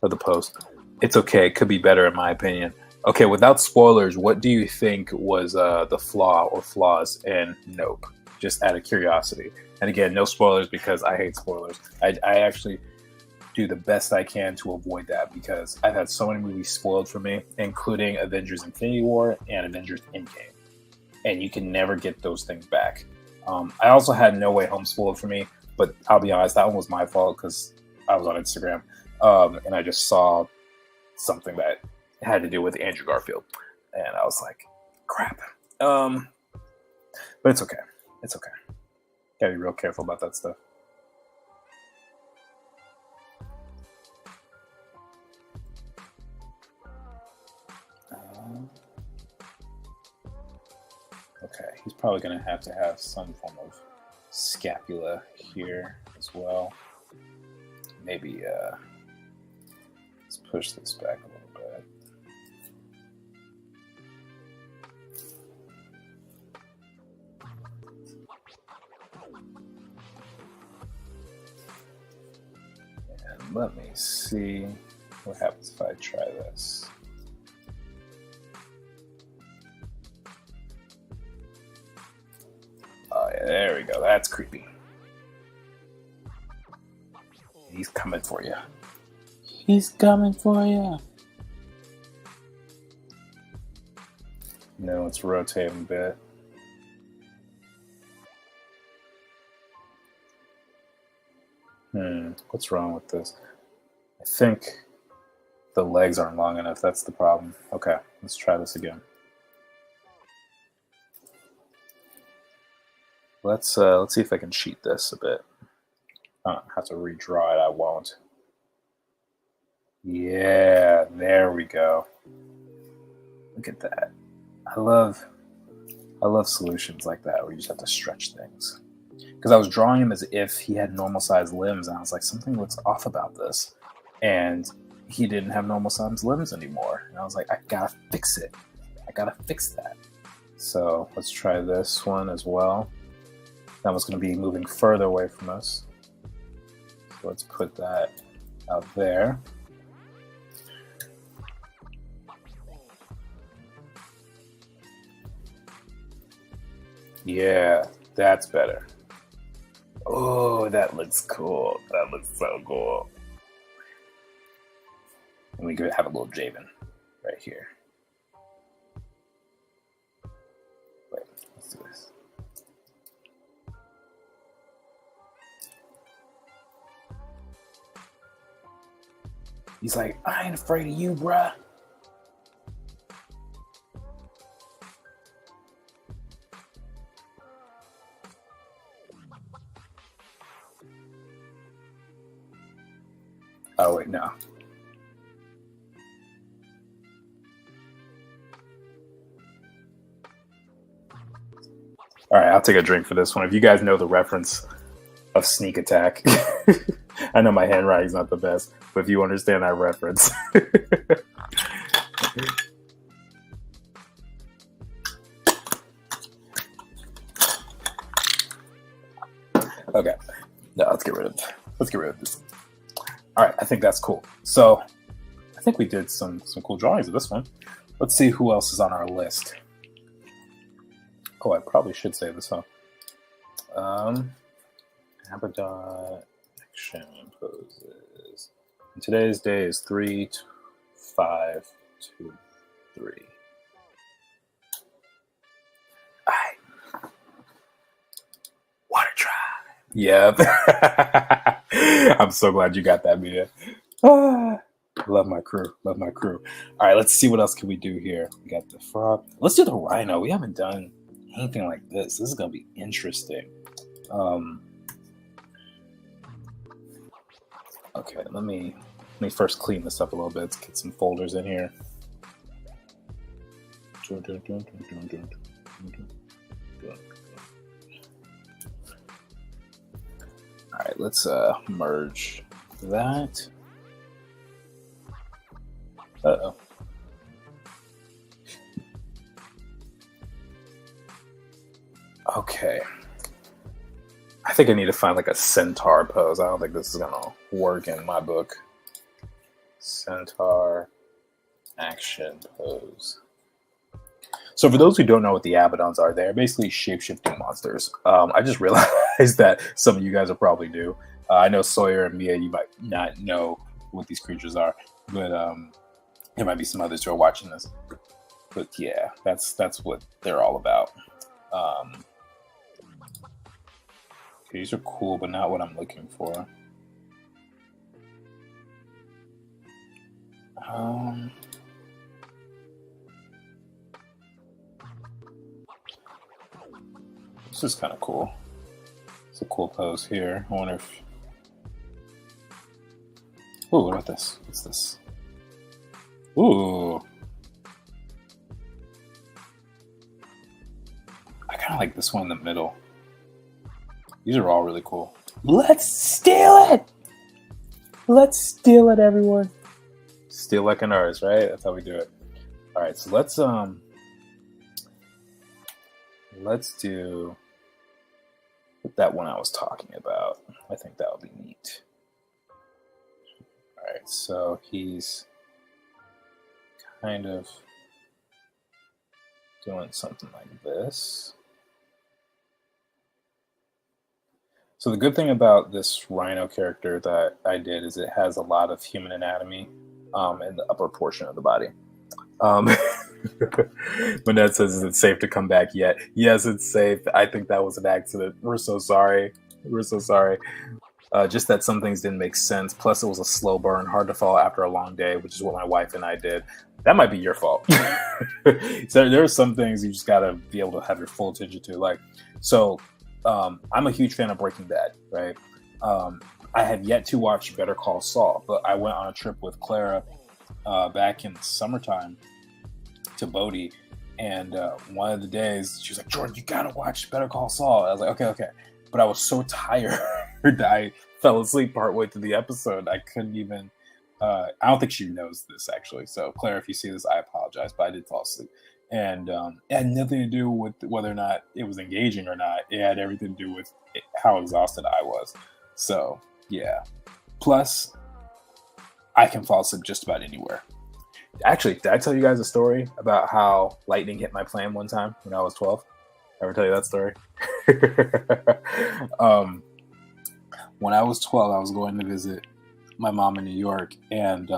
the post. It's okay. It could be better, in my opinion. Okay, without spoilers, what do you think was the flaw or flaws in Nope? Just out of curiosity. And again, no spoilers, because I hate spoilers. I actually do the best I can to avoid that, because I've had so many movies spoiled for me, including Avengers Infinity War and Avengers Endgame. And you can never get those things back. I also had No Way Home spoiled for me, but I'll be honest, that one was my fault, because I was on Instagram and I just saw something that had to do with Andrew Garfield, and I was like, crap. But it's okay. It's okay. Gotta be real careful about that stuff. Okay, he's probably gonna have to have some form of scapula here as well. Maybe let's push this back a little bit. And let me see what happens if I try this. Oh yeah, there we go. That's creepy. He's coming for you. He's coming for you. No, let's rotate him a bit. What's wrong with this? I think the legs aren't long enough. That's the problem. Okay, let's try this again. Let's see if I can cheat this a bit. I have to redraw it. I won't. Yeah, there we go. Look at that. I love solutions like that where you just have to stretch things. Because I was drawing him as if he had normal sized limbs, and I was like, something looks off about this. And he didn't have normal sized limbs anymore. And I was like, I gotta fix it. I gotta fix that. So let's try this one as well. That one's going to be moving further away from us. So let's put that out there. Yeah, that's better. Oh, that looks cool. That looks so cool. And we could have a little Javen right here. Wait, let's do this. He's like, I ain't afraid of you, bruh. Oh, wait, no. All right, I'll take a drink for this one. If you guys know the reference of sneak attack, I know my handwriting's not the best, but if you understand that reference. Okay, no, let's get rid of this. All right, I think that's cool. So I think we did some cool drawings of this one. Let's see who else is on our list. Oh, I probably should say this, huh? Abaddon action poses. And today's day is 3, 5, 2, 3. All right. Water tribe. Yep. I'm so glad you got that, Mia. Love my crew. Love my crew. All right, let's see what else can we do here. We got the frog. Let's do the rhino. We haven't done anything like this. This is gonna be interesting. Okay, let me first clean this up a little bit. Let's get some folders in here. All right, let's merge that. Uh-oh. Okay. I think I need to find like a centaur pose. I don't think this is gonna work in my book. Centaur action pose. So for those who don't know what the Abaddons are, they're basically shape-shifting monsters. I just realized that some of you guys will probably do. I know Sawyer and Mia, you might not know what these creatures are, but there might be some others who are watching this. But yeah, that's what they're all about. Okay, these are cool, but not what I'm looking for. This is kind of cool. It's a cool pose here. I wonder if... Ooh, what about this? What's this? Ooh. I kind of like this one in the middle. These are all really cool. Let's steal it! Let's steal it, everyone. Steal like an artist, right? That's how we do it. All right, so let's do that one I was talking about. I think that would be neat. All right, so he's kind of doing something like this. So the good thing about this rhino character that I did is it has a lot of human anatomy in the upper portion of the body. Manette says, is it safe to come back yet? Yes, it's safe. I think that was an accident. We're so sorry. We're so sorry. Just that some things didn't make sense. Plus, it was a slow burn, hard to follow after a long day, which is what my wife and I did. That might be your fault. So there are some things you just got to be able to have your full attention to. I'm a huge fan of Breaking Bad, right? I have yet to watch Better Call Saul, but I went on a trip with Clara back in the summertime to Bodie, and one of the days she was like, "Jordan, you gotta watch Better Call Saul." I was like, "Okay," but I was so tired that I fell asleep partway through the episode. I couldn't even. I don't think she knows this actually. So Claire, if you see this, I apologize, but I did fall asleep, and it had nothing to do with whether or not it was engaging or not. It had everything to do with how exhausted I was. So yeah. Plus, I can fall asleep just about anywhere. Actually, did I tell you guys a story about how lightning hit my plane one time when I was 12? Ever tell you that story? When I was 12, I was going to visit my mom in New York, and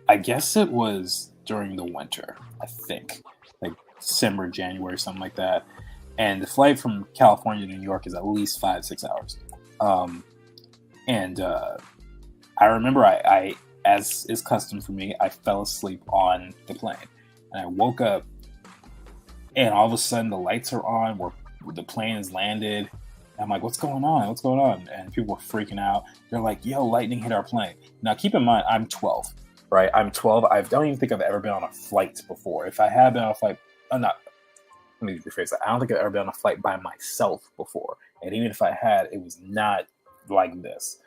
I guess it was during the winter, I think, like December, January, something like that. And the flight from California to New York is at least 5-6 hours. And I remember I, as is custom for me, I fell asleep on the plane. And I woke up, and all of a sudden the lights are on where the plane has landed. And I'm like, what's going on? What's going on? And people were freaking out. They're like, yo, lightning hit our plane. Now, keep in mind, I'm 12, right? I'm 12. I don't even think I've ever been on a flight before. If I have been on a flight, I'm not. Let me rephrase that. I don't think I've ever been on a flight by myself before. And even if I had, it was not like this.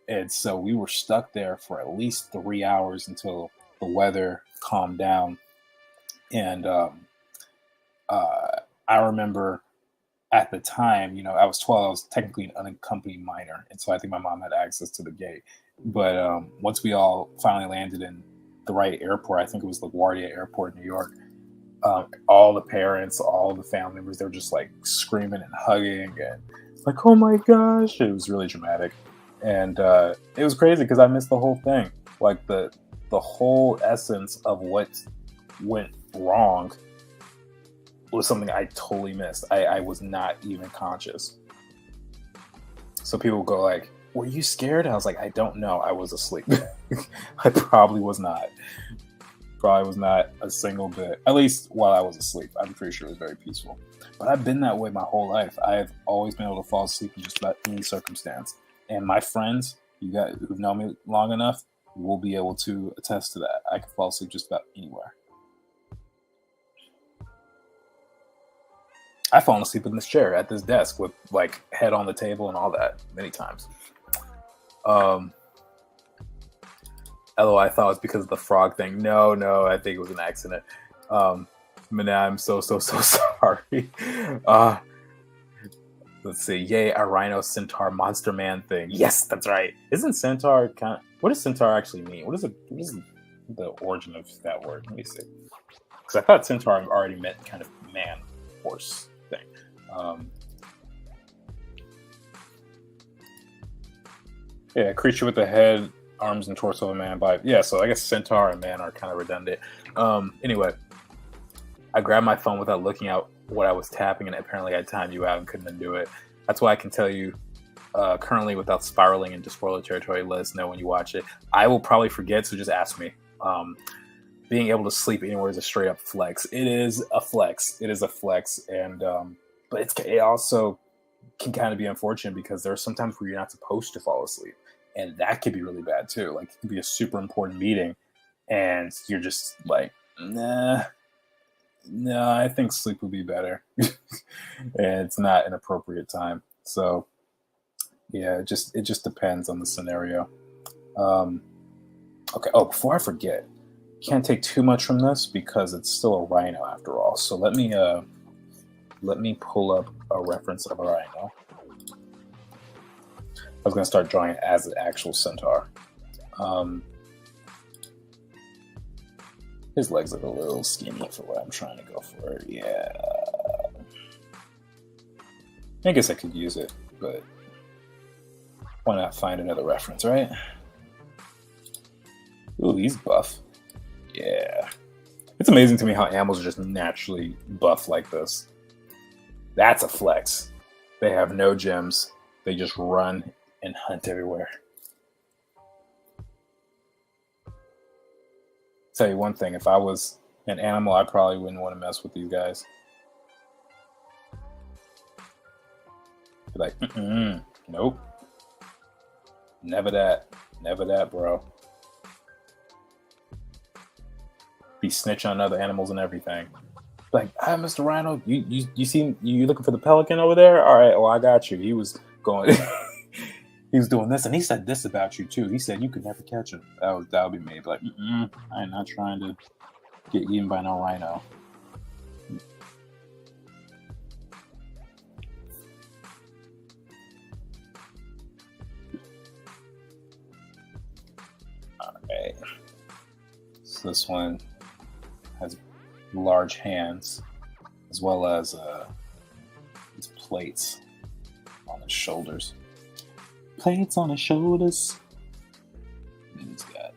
And so we were stuck there for at least 3 hours until the weather calmed down. And I remember at the time, you know, I was 12. I was technically an unaccompanied minor. And so I think my mom had access to the gate. But once we all finally landed in the right airport, I think it was LaGuardia Airport in New York, all the parents, all the family members, they were just like screaming and hugging and like, oh my gosh. It was really dramatic. And it was crazy because I missed the whole thing. Like the whole essence of what went wrong was something I totally missed. I was not even conscious. So people go like, were you scared? I was like, I don't know. I was asleep. I probably was not. Probably was not a single bit. At least while I was asleep. I'm pretty sure it was very peaceful. But I've been that way my whole life. I've always been able to fall asleep in just about any circumstance. And my friends, you guys who've known me long enough, will be able to attest to that. I can fall asleep just about anywhere. I've fallen asleep in this chair at this desk with like head on the table and all that many times. Although I thought it was because of the frog thing. No, I think it was an accident. Mana, I'm so sorry. Let's see. Yay, a rhino centaur monster man thing. Yes, that's right. Isn't centaur kind of, what does centaur actually mean? What is the origin of that word? Let me see. Because I thought centaur already meant kind of man, horse thing. Yeah, creature with the head, arms, and torso of a man. So I guess centaur and man are kind of redundant. Anyway, I grabbed my phone without looking at what I was tapping, and apparently I timed you out and couldn't undo it. That's why I can tell you currently, without spiraling into spoiler territory, let us know when you watch it. I will probably forget, so just ask me. Being able to sleep anywhere is a straight up flex. It is a flex, and but it also can kind of be unfortunate because there are some times where you're not supposed to fall asleep, and that could be really bad too. Like it could be a super important meeting, and you're just like, nah, I think sleep would be better, and it's not an appropriate time. So yeah, it just depends on the scenario. Okay. Oh, before I forget, can't take too much from this because it's still a rhino after all. So let me pull up a reference of a rhino. I was gonna start drawing it as an actual centaur. His legs look a little skinny for what I'm trying to go for. Yeah. I guess I could use it, but why not find another reference, right? Ooh, he's buff. Yeah. It's amazing to me how animals are just naturally buff like this. That's a flex. They have no gyms. They just run and hunt everywhere. Tell you one thing, if I was an animal, I probably wouldn't want to mess with these guys. Be like, nope. Never that. Never that, bro. Be snitch on other animals and everything. Like, hi, Mr. Rhino, you seen you looking for the pelican over there? All right, well, I got you. He was going he was doing this, and he said this about you too. He said you could never catch him. That would be me. But like, I'm not trying to get eaten by no rhino. All right. So this one has large hands, as well as these plates on his shoulders. Plates on his shoulders. And he's got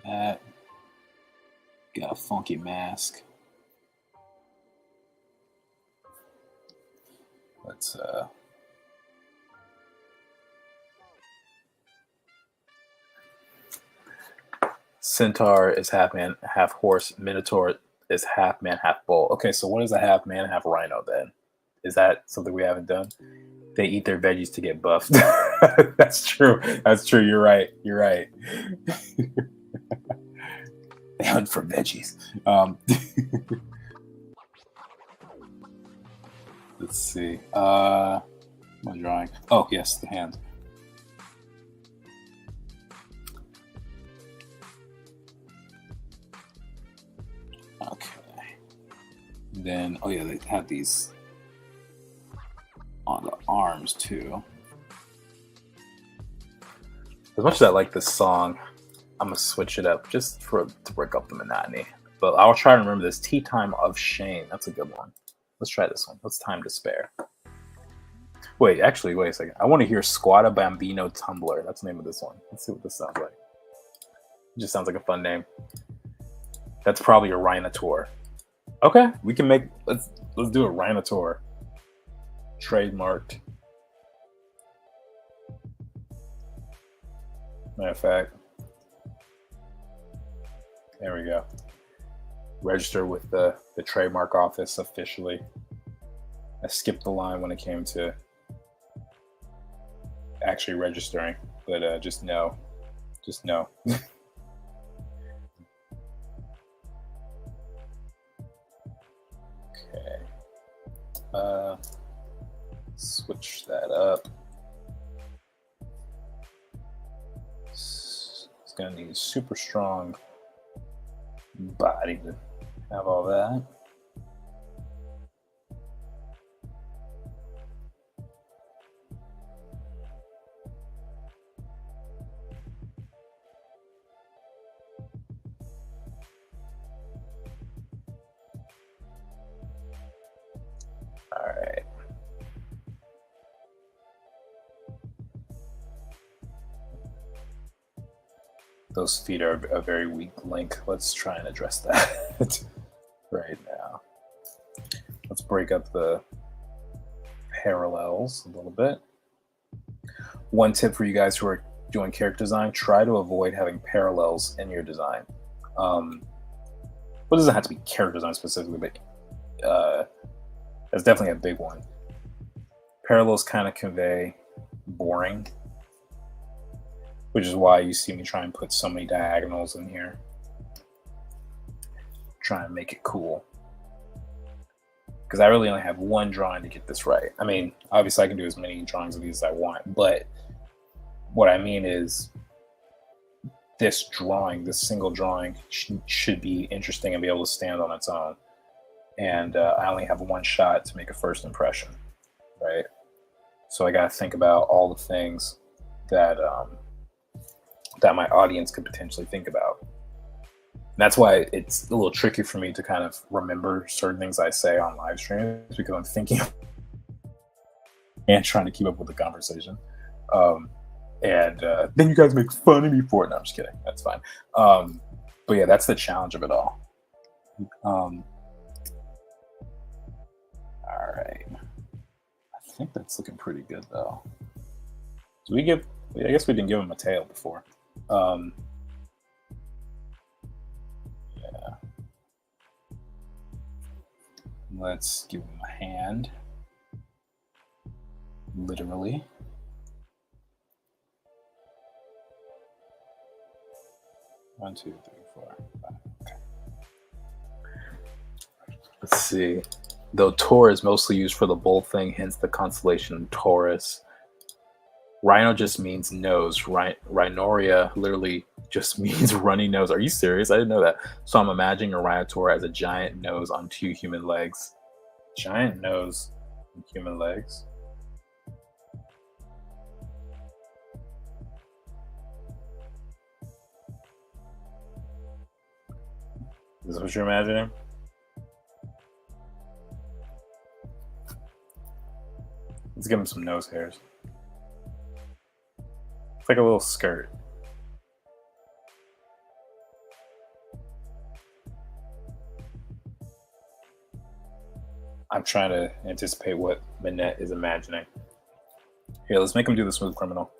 that. Got a funky mask. Let's Centaur is half man, half horse. Minotaur is half man, half bull. Okay, so what is a half man, half rhino then? Is that something we haven't done? They eat their veggies to get buffed. That's true. That's true. You're right. You're right. They hunt for veggies. Let's see. My drawing. Oh, yes, the hand. Okay. Then, oh yeah, they have these on the arms too. As much as I like this song, I'm gonna switch it up just to break up the monotony. But I'll try to remember this. Tea Time of Shame. That's a good one. Let's try this one. What's Time to Spare? Wait a second. I want to hear Squatta Bambino Tumbler. That's the name of this one. Let's see what this sounds like. It just sounds like a fun name. That's probably a Rhinotaur. Okay, we can make let's do a Rhinotaur. Trademarked. Matter of fact. There we go. Register with the trademark office officially. I skipped the line when it came to actually registering, but just know. Okay. Switch that up. It's gonna need a super strong body to have all that. All right. Those feet are a very weak link. Let's try and address that right now. Let's break up the parallels a little bit. One tip for you guys who are doing character design, try to avoid having parallels in your design. Well, it doesn't have to be character design specifically, but that's definitely a big one. Parallels kind of convey boring, which is why you see me try and put so many diagonals in here. Try and make it cool. Because I really only have one drawing to get this right. I mean, obviously I can do as many drawings of these as I want, but what I mean is this single drawing should be interesting and be able to stand on its own. And I only have one shot to make a first impression, right? So I got to think about all the things that that my audience could potentially think about. And that's why it's a little tricky for me to kind of remember certain things I say on live streams, because I'm thinking and trying to keep up with the conversation. And then you guys make fun of me for it. No, I'm just kidding. That's fine. But yeah, that's the challenge of it all. All right. I think that's looking pretty good, though. Do we give... I guess we didn't give him a tail before. Yeah. Let's give him a hand. Literally. 1, 2, 3, 4, 5. Okay. Let's see. Though Tor is mostly used for the bull thing, hence the constellation Taurus. Rhino just means nose. Rhinoria literally just means runny nose. Are you serious? I didn't know that. So I'm imagining a Rhinotaur as a giant nose on 2 human legs. Giant nose and human legs. Is this what you're imagining? Let's give him some nose hairs. It's like a little skirt. I'm trying to anticipate what Minette is imagining. Here, let's make him do the smooth criminal.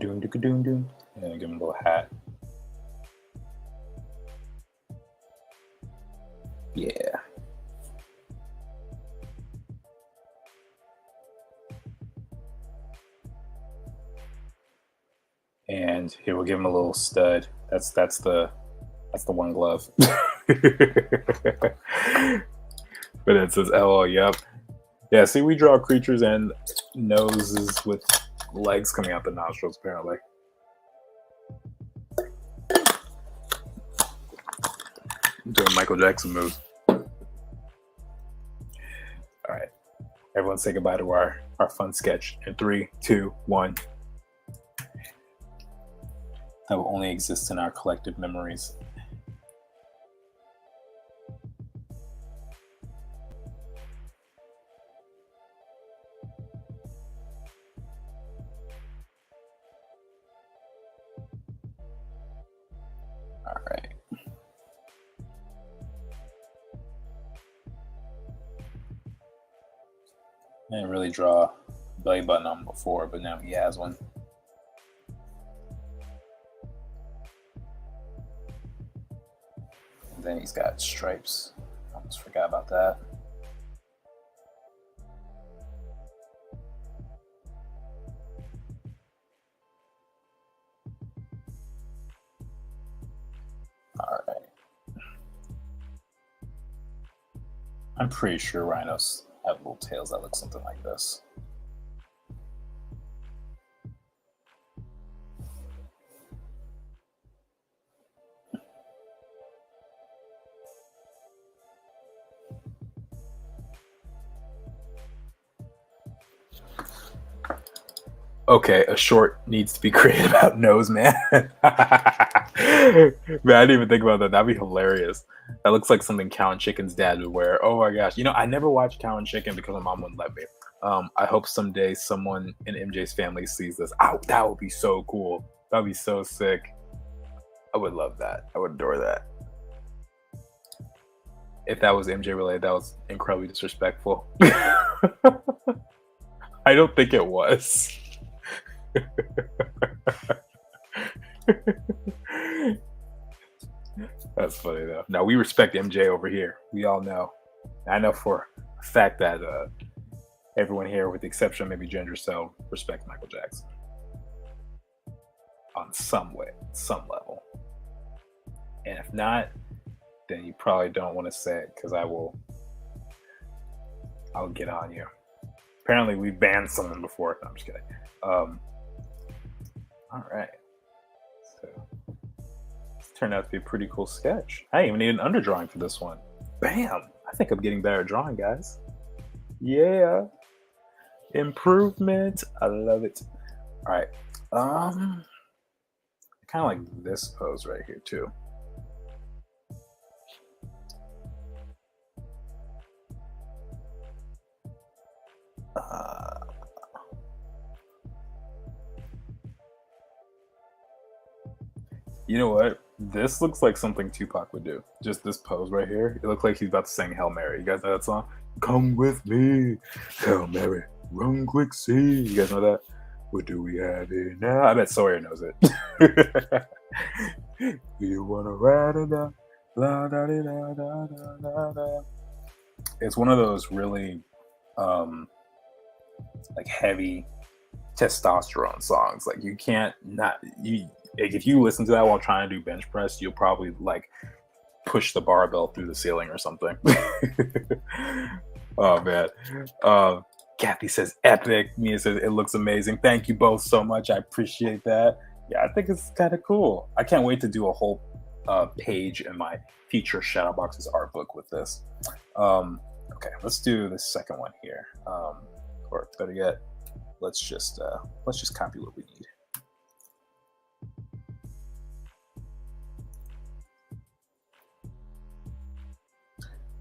Doom, doom, doom. And give him a little hat. Yeah. And here we'll give him a little stud. That's the one glove. But it says LO, yep. Yeah, see, we draw creatures and noses with legs coming out the nostrils, apparently. I'm doing Michael Jackson moves. All right. Everyone say goodbye to our fun sketch in 3, 2, 1. That will only exist in our collective memories. All right. I didn't really draw a belly button on him before, but now he has one. And then he's got stripes. Almost forgot about that. All right. I'm pretty sure rhinos have little tails that look something like this. Okay, a short needs to be created about nose, man. Man, I didn't even think about that. That'd be hilarious. That looks like something Cow and Chicken's dad would wear. Oh my gosh. You know, I never watched Cow and Chicken because my mom wouldn't let me. I hope someday someone in MJ's family sees this. Oh, that would be so cool. That would be so sick. I would love that. I would adore that. If that was MJ related, that was incredibly disrespectful. I don't think it was. That's funny though. Now we respect MJ over here. We all know. I know for a fact that everyone here, with the exception of maybe Ginger Cell, respect Michael Jackson on some way, some level. And if not, then you probably don't want to say it because I'll get on you. Apparently, we banned someone before. No, I'm just kidding. All right. So this turned out to be a pretty cool sketch. I didn't even need an underdrawing for this one. Bam! I think I'm getting better at drawing, guys. Yeah. Improvement. I love it. All right. I kind of like this pose right here too. You know what? This looks like something Tupac would do. Just this pose right here. It looks like he's about to sing Hail Mary. You guys know that song? Come with me, Hail Mary, run quick, see. You guys know that? What do we have here now? I bet Sawyer knows it. You wanna ride it now? La, da, da, da, da, da, da. It's one of those really like heavy testosterone songs. Like you can't not you like if you listen to that while trying to do bench press, you'll probably like push the barbell through the ceiling or something. Oh man. Kathy says epic. Mia says it looks amazing. Thank you both so much. I appreciate that. Yeah, I think it's kind of cool. I can't wait to do a whole page in my future Shadowboxes art book with this. Okay, let's do the second one here. Or better yet, let's just copy what we need.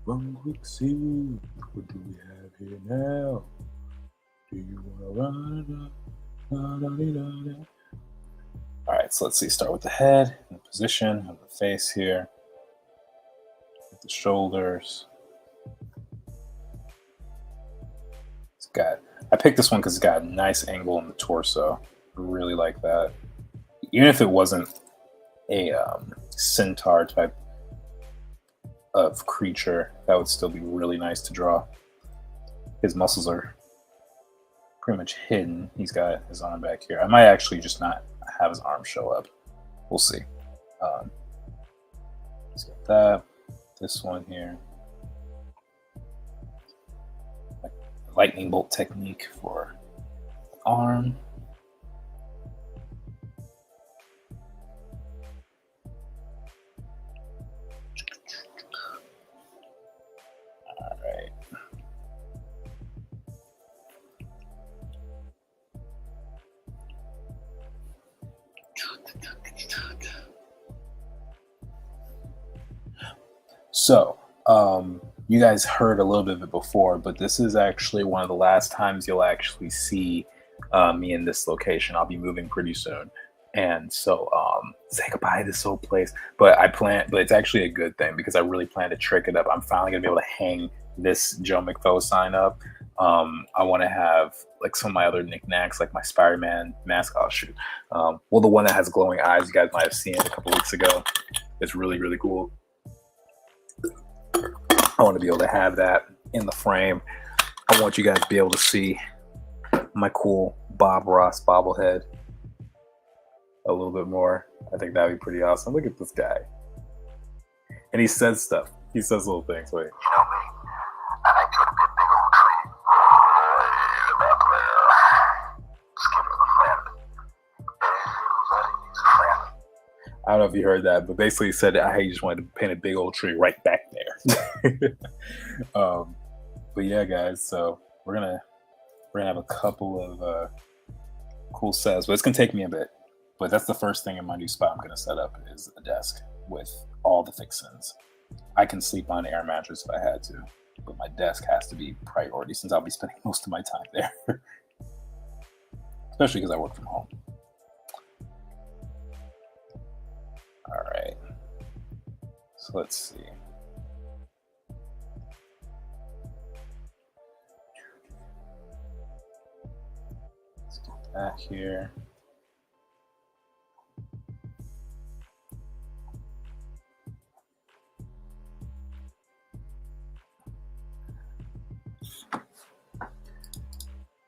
One quick see, what do we have here now? Do you want to run? All right, so let's see. Start with the head, the position of the face here, with the shoulders. It's got. I picked this one because it's got a nice angle in the torso. I really like that. Even if it wasn't a centaur type of creature, that would still be really nice to draw. His muscles are pretty much hidden. He's got his arm back here. I might actually just not have his arm show up. We'll see. Let's get that. This one here. Lightning bolt technique for the arm. All right. So, you guys heard a little bit of it before, but this is actually one of the last times you'll actually see me in this location. I'll be moving pretty soon. And so say goodbye to this old place. But it's actually a good thing because I really plan to trick it up. I'm finally gonna be able to hang this Joe McFo sign up. I want to have like some of my other knickknacks, like my Spider-Man mask. Oh shoot. Well, the one that has glowing eyes, you guys might have seen it a couple weeks ago. It's really, really cool. I want to be able to have that in the frame. I want you guys to be able to see my cool Bob Ross bobblehead a little bit more. I think that'd be pretty awesome. Look at this guy. And he says stuff. He says little things. Wait. You know me. I like to be a big old tree. I don't know if you heard that, but basically he said that he just wanted to paint a big old tree right back there. But yeah, guys, so we're gonna have a couple of cool sets, but it's gonna take me a bit. But that's the first thing in my new spot I'm gonna set up is a desk with all the fixins. I can sleep on an air mattress if I had to, but my desk has to be priority since I'll be spending most of my time there. Especially because I work from home. All right. So let's see. Let's get that here.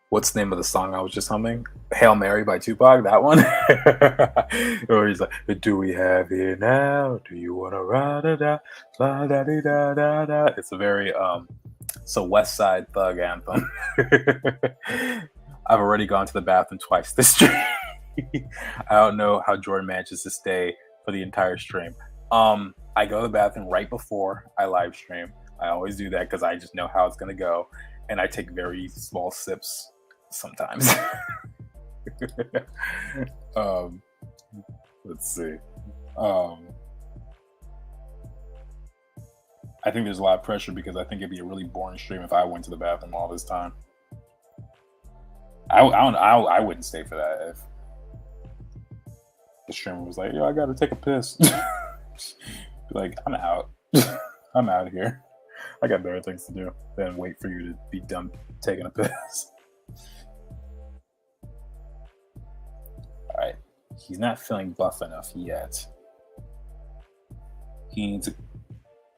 What's the name of the song I was just humming? Hail Mary by Tupac, that one? Or he's like, do we have here now? Do you want to da da da da da da? It's a very West Side Thug anthem. I've already gone to the bathroom twice this stream. I don't know how Jordan manages to stay for the entire stream. I go to the bathroom right before I live stream. I always do that because I just know how it's gonna go, and I take very small sips sometimes. Let's see. I think there's a lot of pressure because I think it'd be a really boring stream if I went to the bathroom all this time. I wouldn't stay for that if the streamer was like, yo, I gotta take a piss. Be like, I'm out. I'm out of here. I got better things to do than wait for you to be done taking a piss. All right. He's not feeling buff enough yet. He needs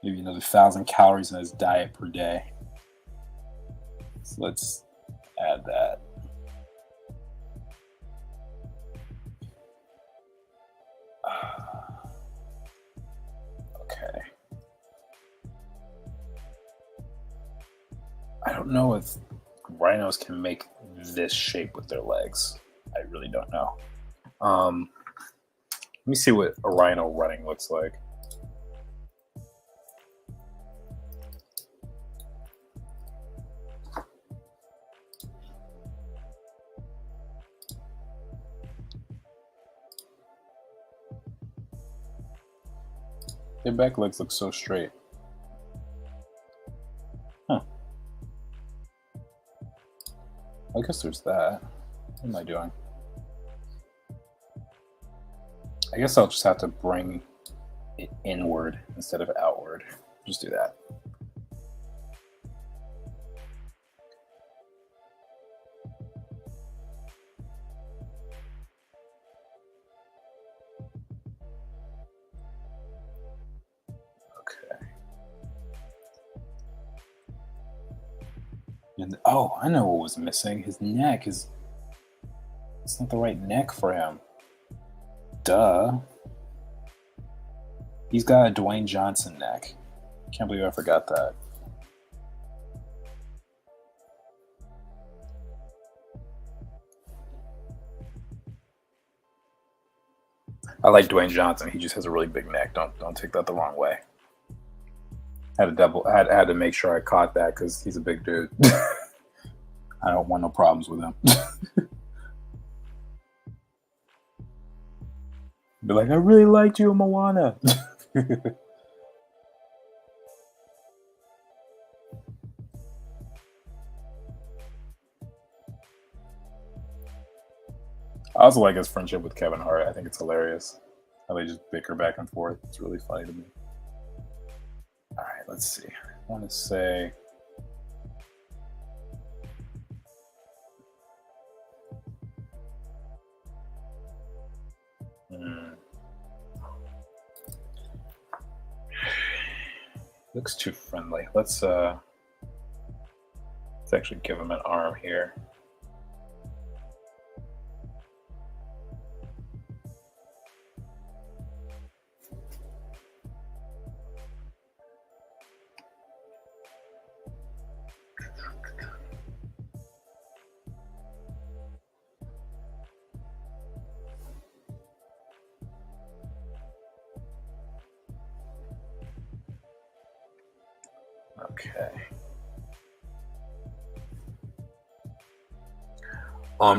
maybe another 1,000 calories in his diet per day. So let's add that. Okay. I don't know if rhinos can make this shape with their legs. I really don't know. Let me see what a rhino running looks like. Their back legs look so straight. Huh. I guess there's that. What am I doing? I guess I'll just have to bring it inward instead of outward. Just do that. Okay. And oh, I know what was missing. His neck is. It's not the right neck for him. Duh. He's got a Dwayne Johnson neck. Can't believe I forgot that. I like Dwayne Johnson. He just has a really big neck. Don't take that the wrong way. Had to make sure I caught that because he's a big dude. I don't want no problems with him. Be like, I really liked you in Moana. I also like his friendship with Kevin Hart. I think it's hilarious how they just bicker back and forth. It's really funny to me. All right, let's see. I want to say. Looks too friendly. Let's actually give him an arm here. Okay.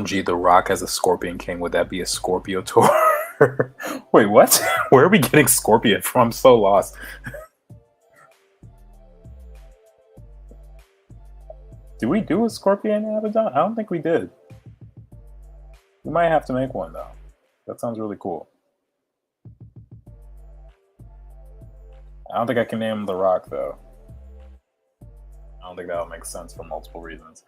Gee, The Rock as a Scorpion King. Would that be a Scorpio tour? Wait, what? Where are we getting Scorpion from? I'm so lost. Did we do a Scorpion Abaddon? I don't think we did. We might have to make one though. That sounds really cool. I don't think I can name The Rock though. I don't think that would make sense for multiple reasons.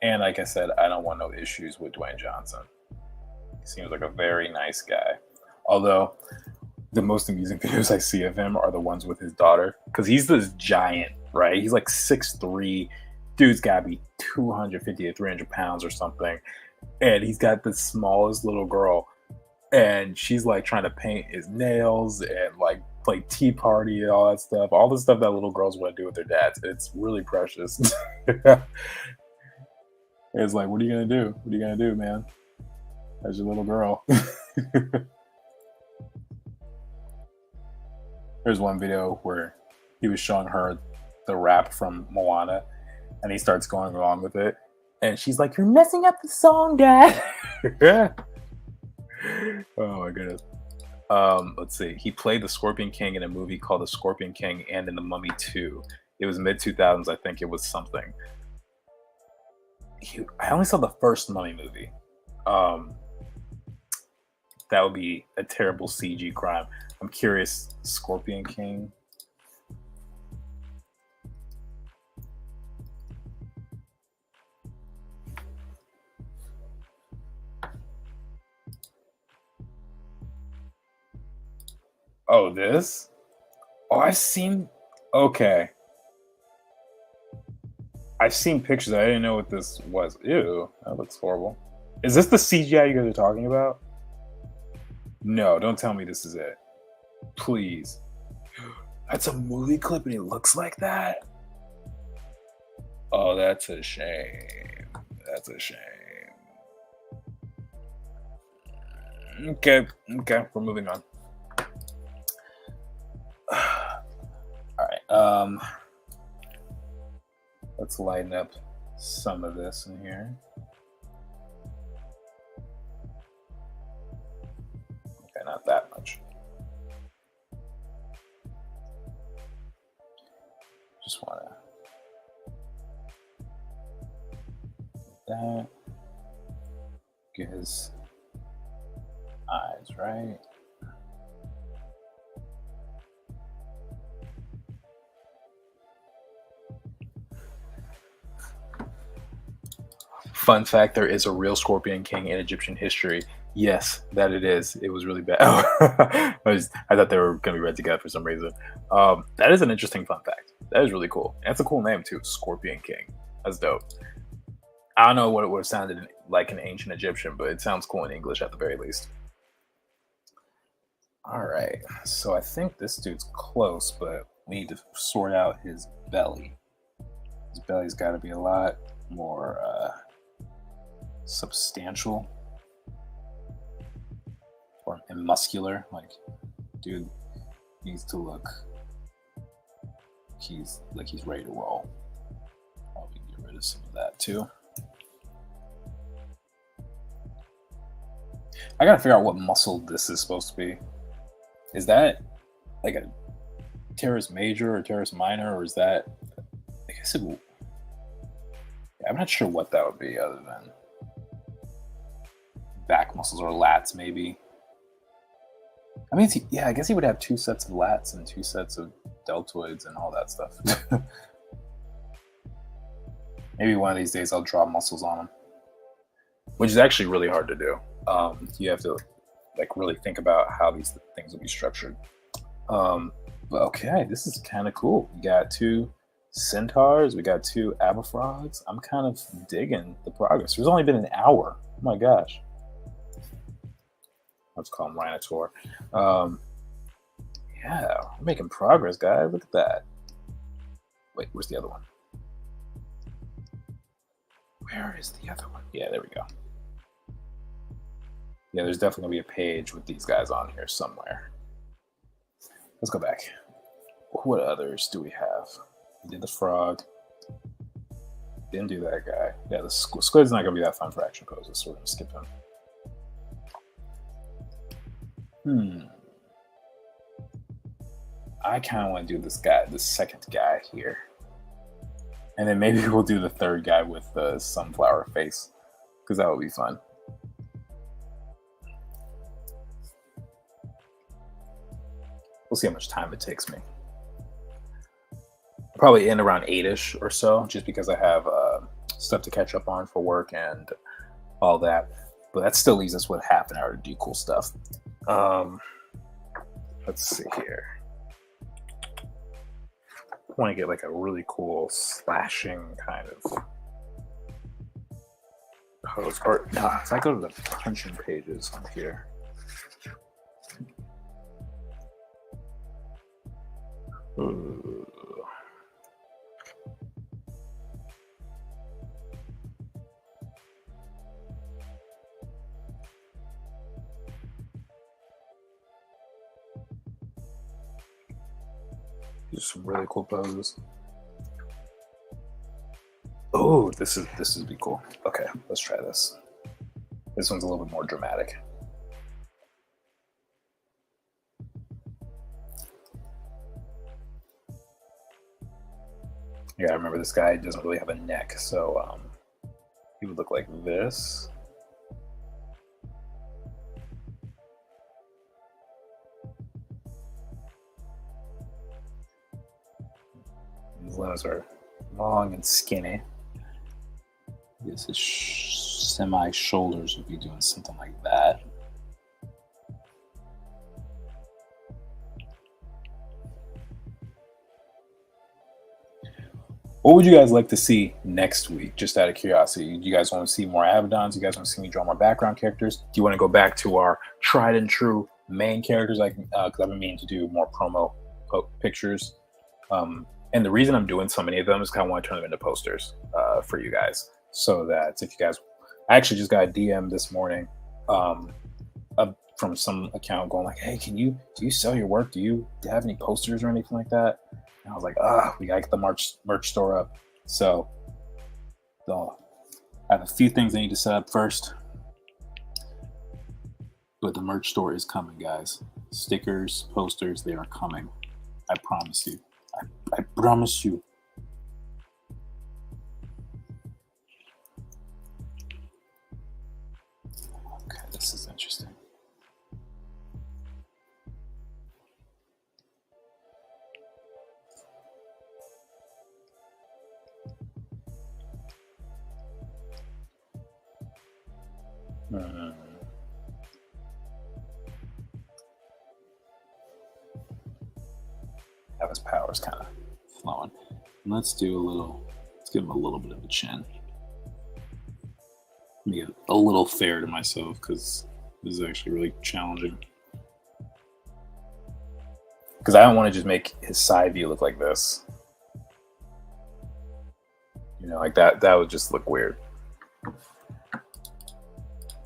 And like I said, I don't want no issues with Dwayne Johnson. He seems like a very nice guy. Although the most amusing videos I see of him are the ones with his daughter. Because he's this giant, right? He's like 6'3". Dude's got to be 250 to 300 pounds or something. And he's got the smallest little girl. And she's like trying to paint his nails and like play tea party and all that stuff. All the stuff that little girls want to do with their dads. It's really precious. It's like, what are you going to do? What are you going to do, man? As your little girl. There's one video where he was showing her the rap from Moana, and he starts going along with it. And she's like, you're messing up the song, Dad. Oh, my goodness. Let's see. He played the Scorpion King in a movie called The Scorpion King and in The Mummy 2. It was mid-2000s. I think it was something. I only saw the first Mummy movie. That would be a terrible CG crime. I'm curious, Scorpion King. Oh, this? Oh, I've seen Okay. I've seen pictures. I didn't know what this was. Ew, that looks horrible. Is this the CGI you guys are talking about? No, don't tell me this is it. Please. That's a movie clip and he looks like that? Oh, that's a shame. That's a shame. Okay, we're moving on. Alright, let's lighten up some of this in here. Okay, not that much. Just want to that. Get his eyes right. Fun fact, there is a real Scorpion King in Egyptian history. Yes, that it is. It was really bad. I thought they were going to be read together for some reason. That is an interesting fun fact. That is really cool. That's a cool name too, Scorpion King. That's dope. I don't know what it would have sounded like in ancient Egyptian, but it sounds cool in English at the very least. All right, so I think this dude's close, but we need to sort out his belly. His belly's got to be a lot more substantial and muscular. Like, dude needs to look. He's ready to roll. Probably get rid of some of that too. I gotta figure out what muscle this is supposed to be. Is that like a teres major or teres minor, or is that? I guess it. I'm not sure what that would be, other than back muscles or lats, maybe. I mean, I guess he would have 2 sets of lats and 2 sets of deltoids and all that stuff. Maybe one of these days I'll draw muscles on him, which is actually really hard to do. You have to really think about how these things will be structured. But okay, this is kind of cool. We got 2 centaurs, we got 2 abafrogs. I'm kind of digging the progress. There's only been an hour. Oh my gosh. Let's call him Rhinotaur. Yeah, we're making progress, guys. Look at that. Wait, where's the other one? Where is the other one? Yeah, there we go. Yeah, there's definitely going to be a page with these guys on here somewhere. Let's go back. What others do we have? We did the frog. Didn't do that guy. Yeah, the squid's not going to be that fun for action poses, so we're going to skip him. I kind of want to do this guy, the second guy here. And then maybe we'll do the third guy with the sunflower face, because that would be fun. We'll see how much time it takes me. Probably in around 8-ish or so, just because I have stuff to catch up on for work and all that. But that still leaves us with half an hour to do cool stuff. Let's see here. I want to get like a really cool slashing kind of pose. Or no, if I go to the punching pages on here. Ooh. These are some really cool poses. Oh, this would be cool. Okay, let's try this. This one's a little bit more dramatic. Yeah, I remember this guy doesn't really have a neck, so he would look like this. His limbs are long and skinny. I guess his semi-shoulders would be doing something like that. What would you guys like to see next week? Just out of curiosity, do you guys want to see more Abaddons? Do you guys want to see me draw more background characters? Do you want to go back to our tried and true main characters? Like, because I've been meaning to do more promo pictures. And the reason I'm doing so many of them is because I want to turn them into posters for you guys. So that if you guys, I actually just got a DM this morning from some account going like, "Hey, do you sell your work? Do you have any posters or anything like that?" And I was like, we gotta get the merch store up. So I have a few things I need to set up first, but the merch store is coming, guys. Stickers, posters, they are coming. I promise you. I promise you. Okay, this is interesting. Have his powers kind of flowing. And let's give him a little bit of a chin. Make it a little fair to myself because this is actually really challenging. Because I don't want to just make his side view look like this. You know, like that would just look weird.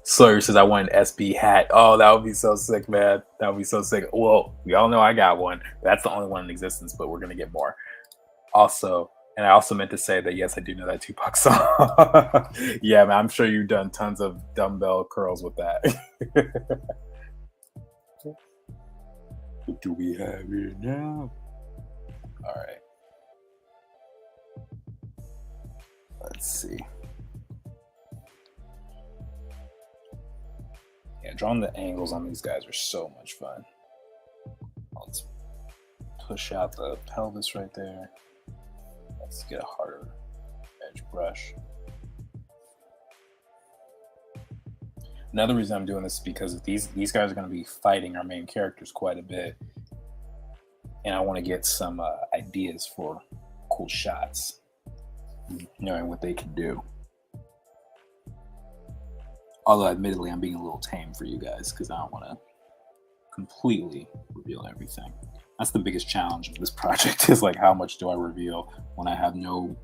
Slurry says, I want an SB hat. Oh, that would be so sick, man. That would be so sick. Well, we all know I got one. That's the only one in existence, but we're going to get more. Also, and I also meant to say that, yes, I do know that Tupac song. Yeah, man, I'm sure you've done tons of dumbbell curls with that. What do we have here now? All right. Let's see. Yeah, drawing the angles on these guys are so much fun. Let's push out the pelvis right there. Let's get a harder edge brush. Another reason I'm doing this is because these guys are going to be fighting our main characters quite a bit. And I want to get some ideas for cool shots, knowing what they can do. Although, admittedly, I'm being a little tame for you guys because I don't want to completely reveal everything. That's the biggest challenge of this project is like, how much do I reveal when I have no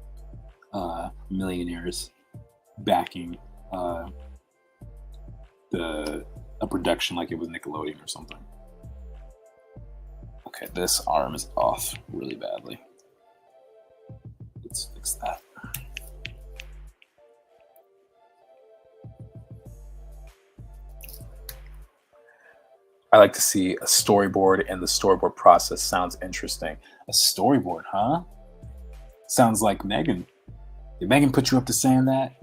millionaires backing a production like it was Nickelodeon or something. Okay, this arm is off really badly. Let's fix that. I like to see a storyboard, and the storyboard process sounds interesting. A storyboard, huh? Sounds like Megan. Did Megan put you up to saying that?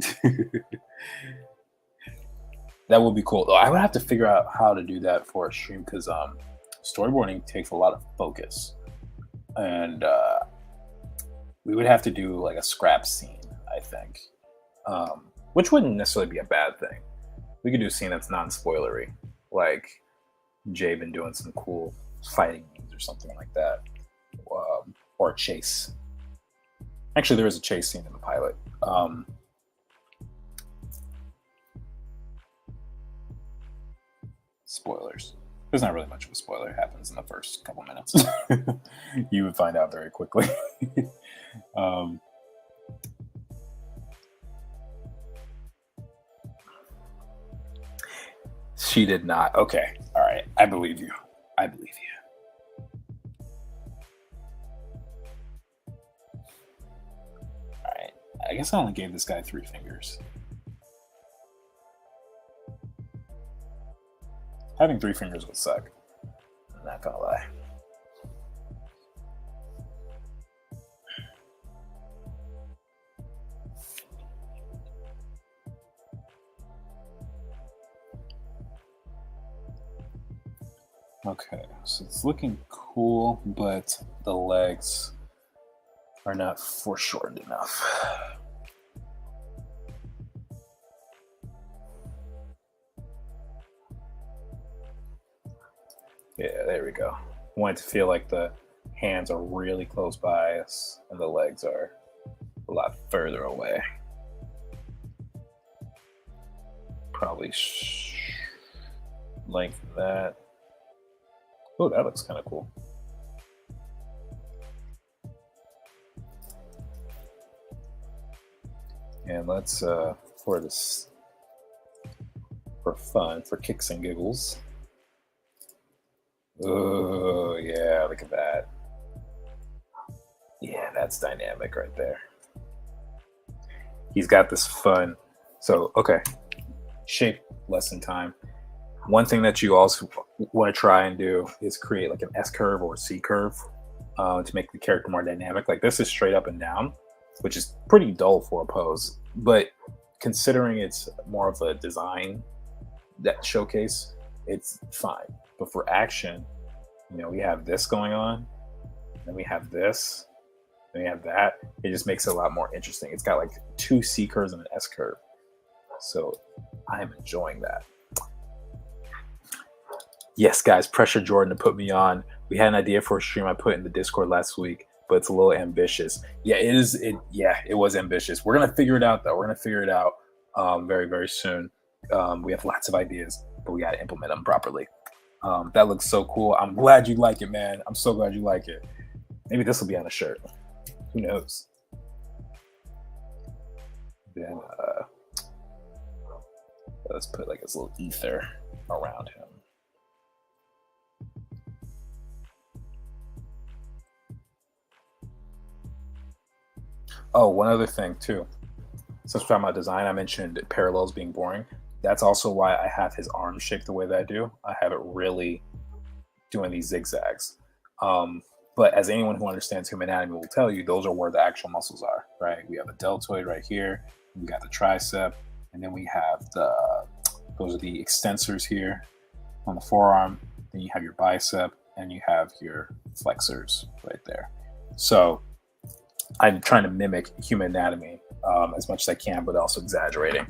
That would be cool. Though I would have to figure out how to do that for a stream because storyboarding takes a lot of focus, and we would have to do like a scrap scene, I think, which wouldn't necessarily be a bad thing. We could do a scene that's non-spoilery, like Jay been doing some cool fighting moves or something like that, or a chase. Actually, there is a chase scene in the pilot. Spoilers. There's not really much of a spoiler. It happens in the first couple minutes. You would find out very quickly. She did not. Okay. All right. I believe you. I believe you. All right. I guess I only gave this guy 3 fingers. Having 3 fingers would suck. I'm not gonna lie. Okay, so it's looking cool, but the legs are not foreshortened enough. Yeah, there we go. I want it to feel like the hands are really close by us and the legs are a lot further away. Probably lengthen that. Oh, that looks kind of cool. And let's for this, for fun, for kicks and giggles. Oh yeah, look at that. Yeah, that's dynamic right there. He's got this fun. So okay, shape lesson time. One thing that you also want to try and do is create like an S curve or a C curve to make the character more dynamic. Like this is straight up and down, which is pretty dull for a pose. But considering it's more of a design that showcase, it's fine. But for action, you know, we have this going on, then we have this, then we have that. It just makes it a lot more interesting. It's got like 2 C curves and an S curve. So I am enjoying that. Yes, guys, pressure Jordan to put me on. We had an idea for a stream I put in the Discord last week, but it's a little ambitious. Yeah, it is. It was ambitious. We're gonna figure it out, though. We're gonna figure it out very, very soon. We have lots of ideas, but we gotta implement them properly. That looks so cool. I'm glad you like it, man. I'm so glad you like it. Maybe this will be on a shirt. Who knows? Then let's put like this little ether around him. Oh, one other thing too. Since we're talking about design, I mentioned parallels being boring. That's also why I have his arms shaped the way that I do. I have it really doing these zigzags. But as anyone who understands human anatomy will tell you, those are where the actual muscles are, right? We have the deltoid right here. We got the tricep, and then we have those are the extensors here on the forearm. Then you have your bicep, and you have your flexors right there. So I'm trying to mimic human anatomy as much as I can, but also exaggerating.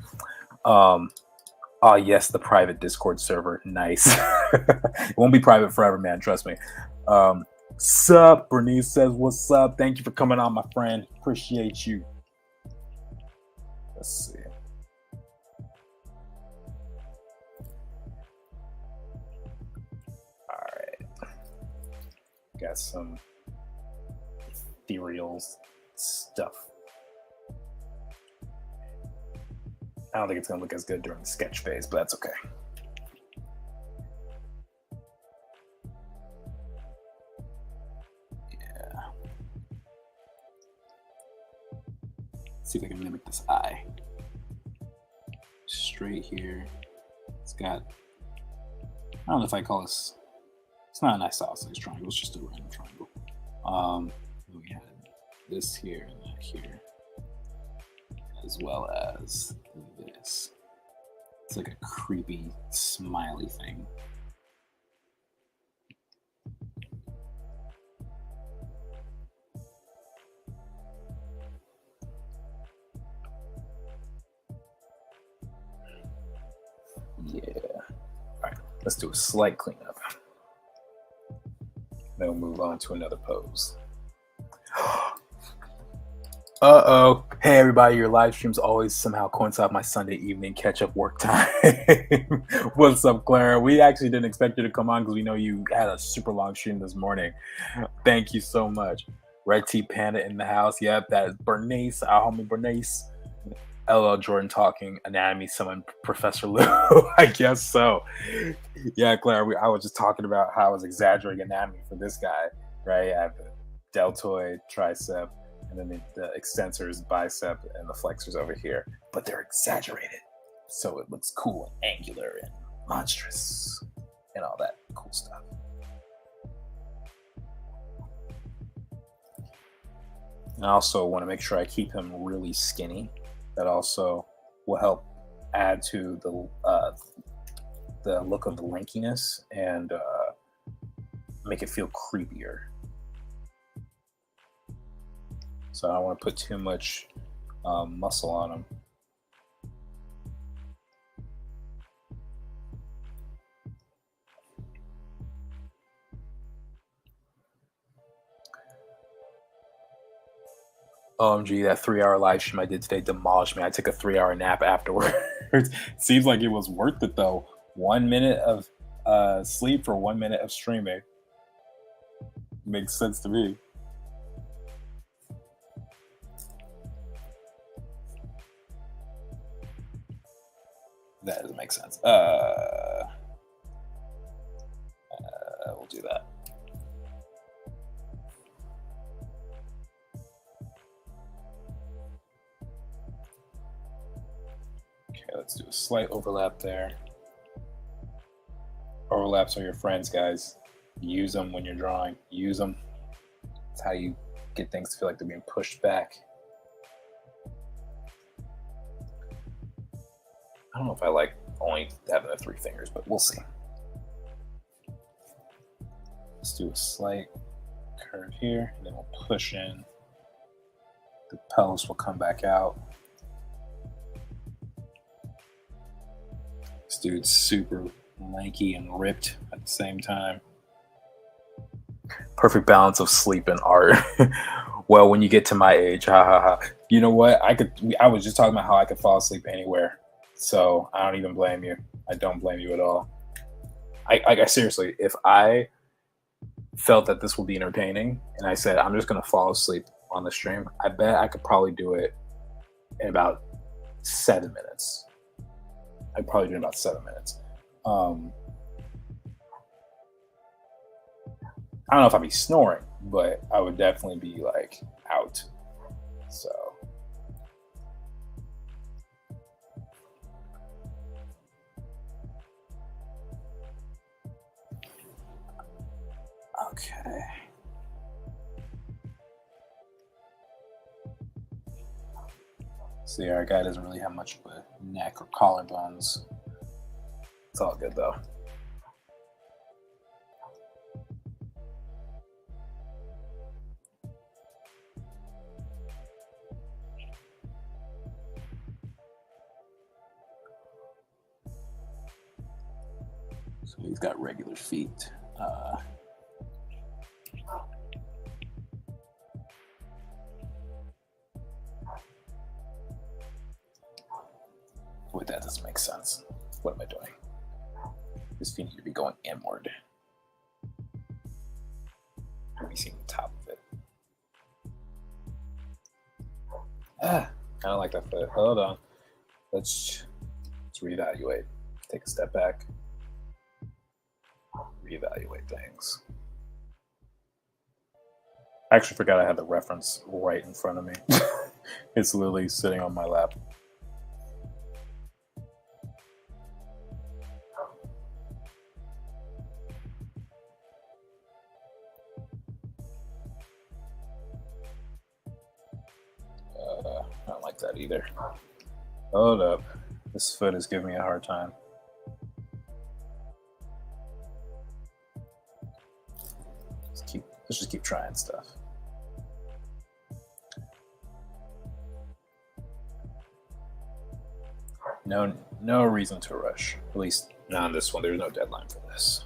Oh yes, the private Discord server. Nice. It won't be private forever, man. Trust me. Sup? Bernice says, "What's up? Thank you for coming on, my friend. Appreciate you." Let's see. All right. Got some ethereal stuff. I don't think it's going to look as good during the sketch phase, but that's okay. Yeah. Let's see if I can mimic this eye. Straight here. It's got, I don't know if I call this, it's not an isosceles triangle, it's just a random triangle. We had this here and that here, as well as this. It's like a creepy smiley thing. Yeah. All right, let's do a slight cleanup. Then we'll move on to another pose. Uh-oh. Hey, everybody. Your live streams always somehow coincide with my Sunday evening catch-up work time. What's up, Clara? We actually didn't expect you to come on because we know you had a super long stream this morning. Thank you so much. Red Tea Panda in the house. Yep, that is Bernice, our homie Bernice. LL Jordan talking anatomy, someone Professor Lou. I guess so. Yeah, Clara, I was just talking about how I was exaggerating anatomy for this guy, right? I have the deltoid, tricep, and then the extensors, bicep, and the flexors over here. But they're exaggerated, so it looks cool and angular and monstrous and all that cool stuff. And I also want to make sure I keep him really skinny. That also will help add to the look of the lankiness and make it feel creepier. So I don't want to put too much muscle on him. OMG, that 3 hour live stream I did today demolished me. I took a 3 hour nap afterwards. Seems like it was worth it though. 1 minute of sleep for 1 minute of streaming. Makes sense to me. That doesn't make sense. We'll do that. Okay, let's do a slight overlap there. Overlaps are your friends, guys. Use them when you're drawing. Use them. That's how you get things to feel like they're being pushed back. I don't know if I like only having the 3 fingers, but we'll see. Let's do a slight curve here, and then we'll push in. The pelvis will come back out. This dude's super lanky and ripped at the same time. Perfect balance of sleep and art. Well, when you get to my age, ha ha ha. You know what? I was just talking about how I could fall asleep anywhere. So I don't even blame you. I don't blame you at all. I seriously, if I felt that this would be entertaining and I said, I'm just going to fall asleep on the stream, I bet I could probably do it in about 7 minutes. I'd probably do it in about 7 minutes. I don't know if I'd be snoring, but I would definitely be like out. So. Okay. See, our guy doesn't really have much of a neck or collarbones. It's all good though. So he's got regular feet. Wait, that doesn't make sense. What am I doing? His feet need to be going inward. Maybe seeing the top of it. I don't like that foot. Hold on. Let's reevaluate. Take a step back. Reevaluate things. I actually forgot I had the reference right in front of me. It's literally sitting on my lap. I don't like that either. Hold up. This foot is giving me a hard time. Let's just keep trying stuff. No reason to rush. At least not on this one. There's no deadline for this.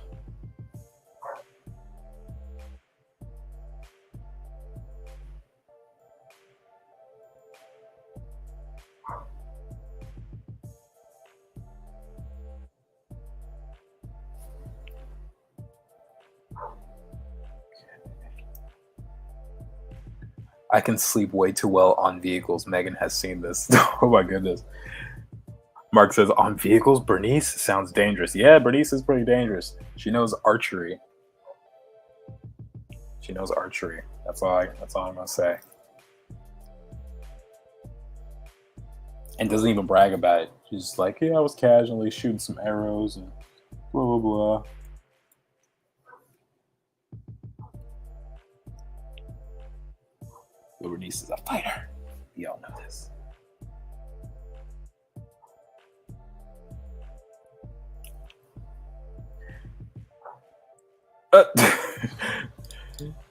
I can sleep way too well on vehicles. Megan has seen this. Oh my goodness. Mark says, on vehicles, Bernice sounds dangerous. Yeah, Bernice is pretty dangerous. She knows archery. She knows archery. That's all I'm gonna say. And doesn't even brag about it. She's just like, yeah, I was casually shooting some arrows and blah blah blah. Bernice is a fighter. You all know this.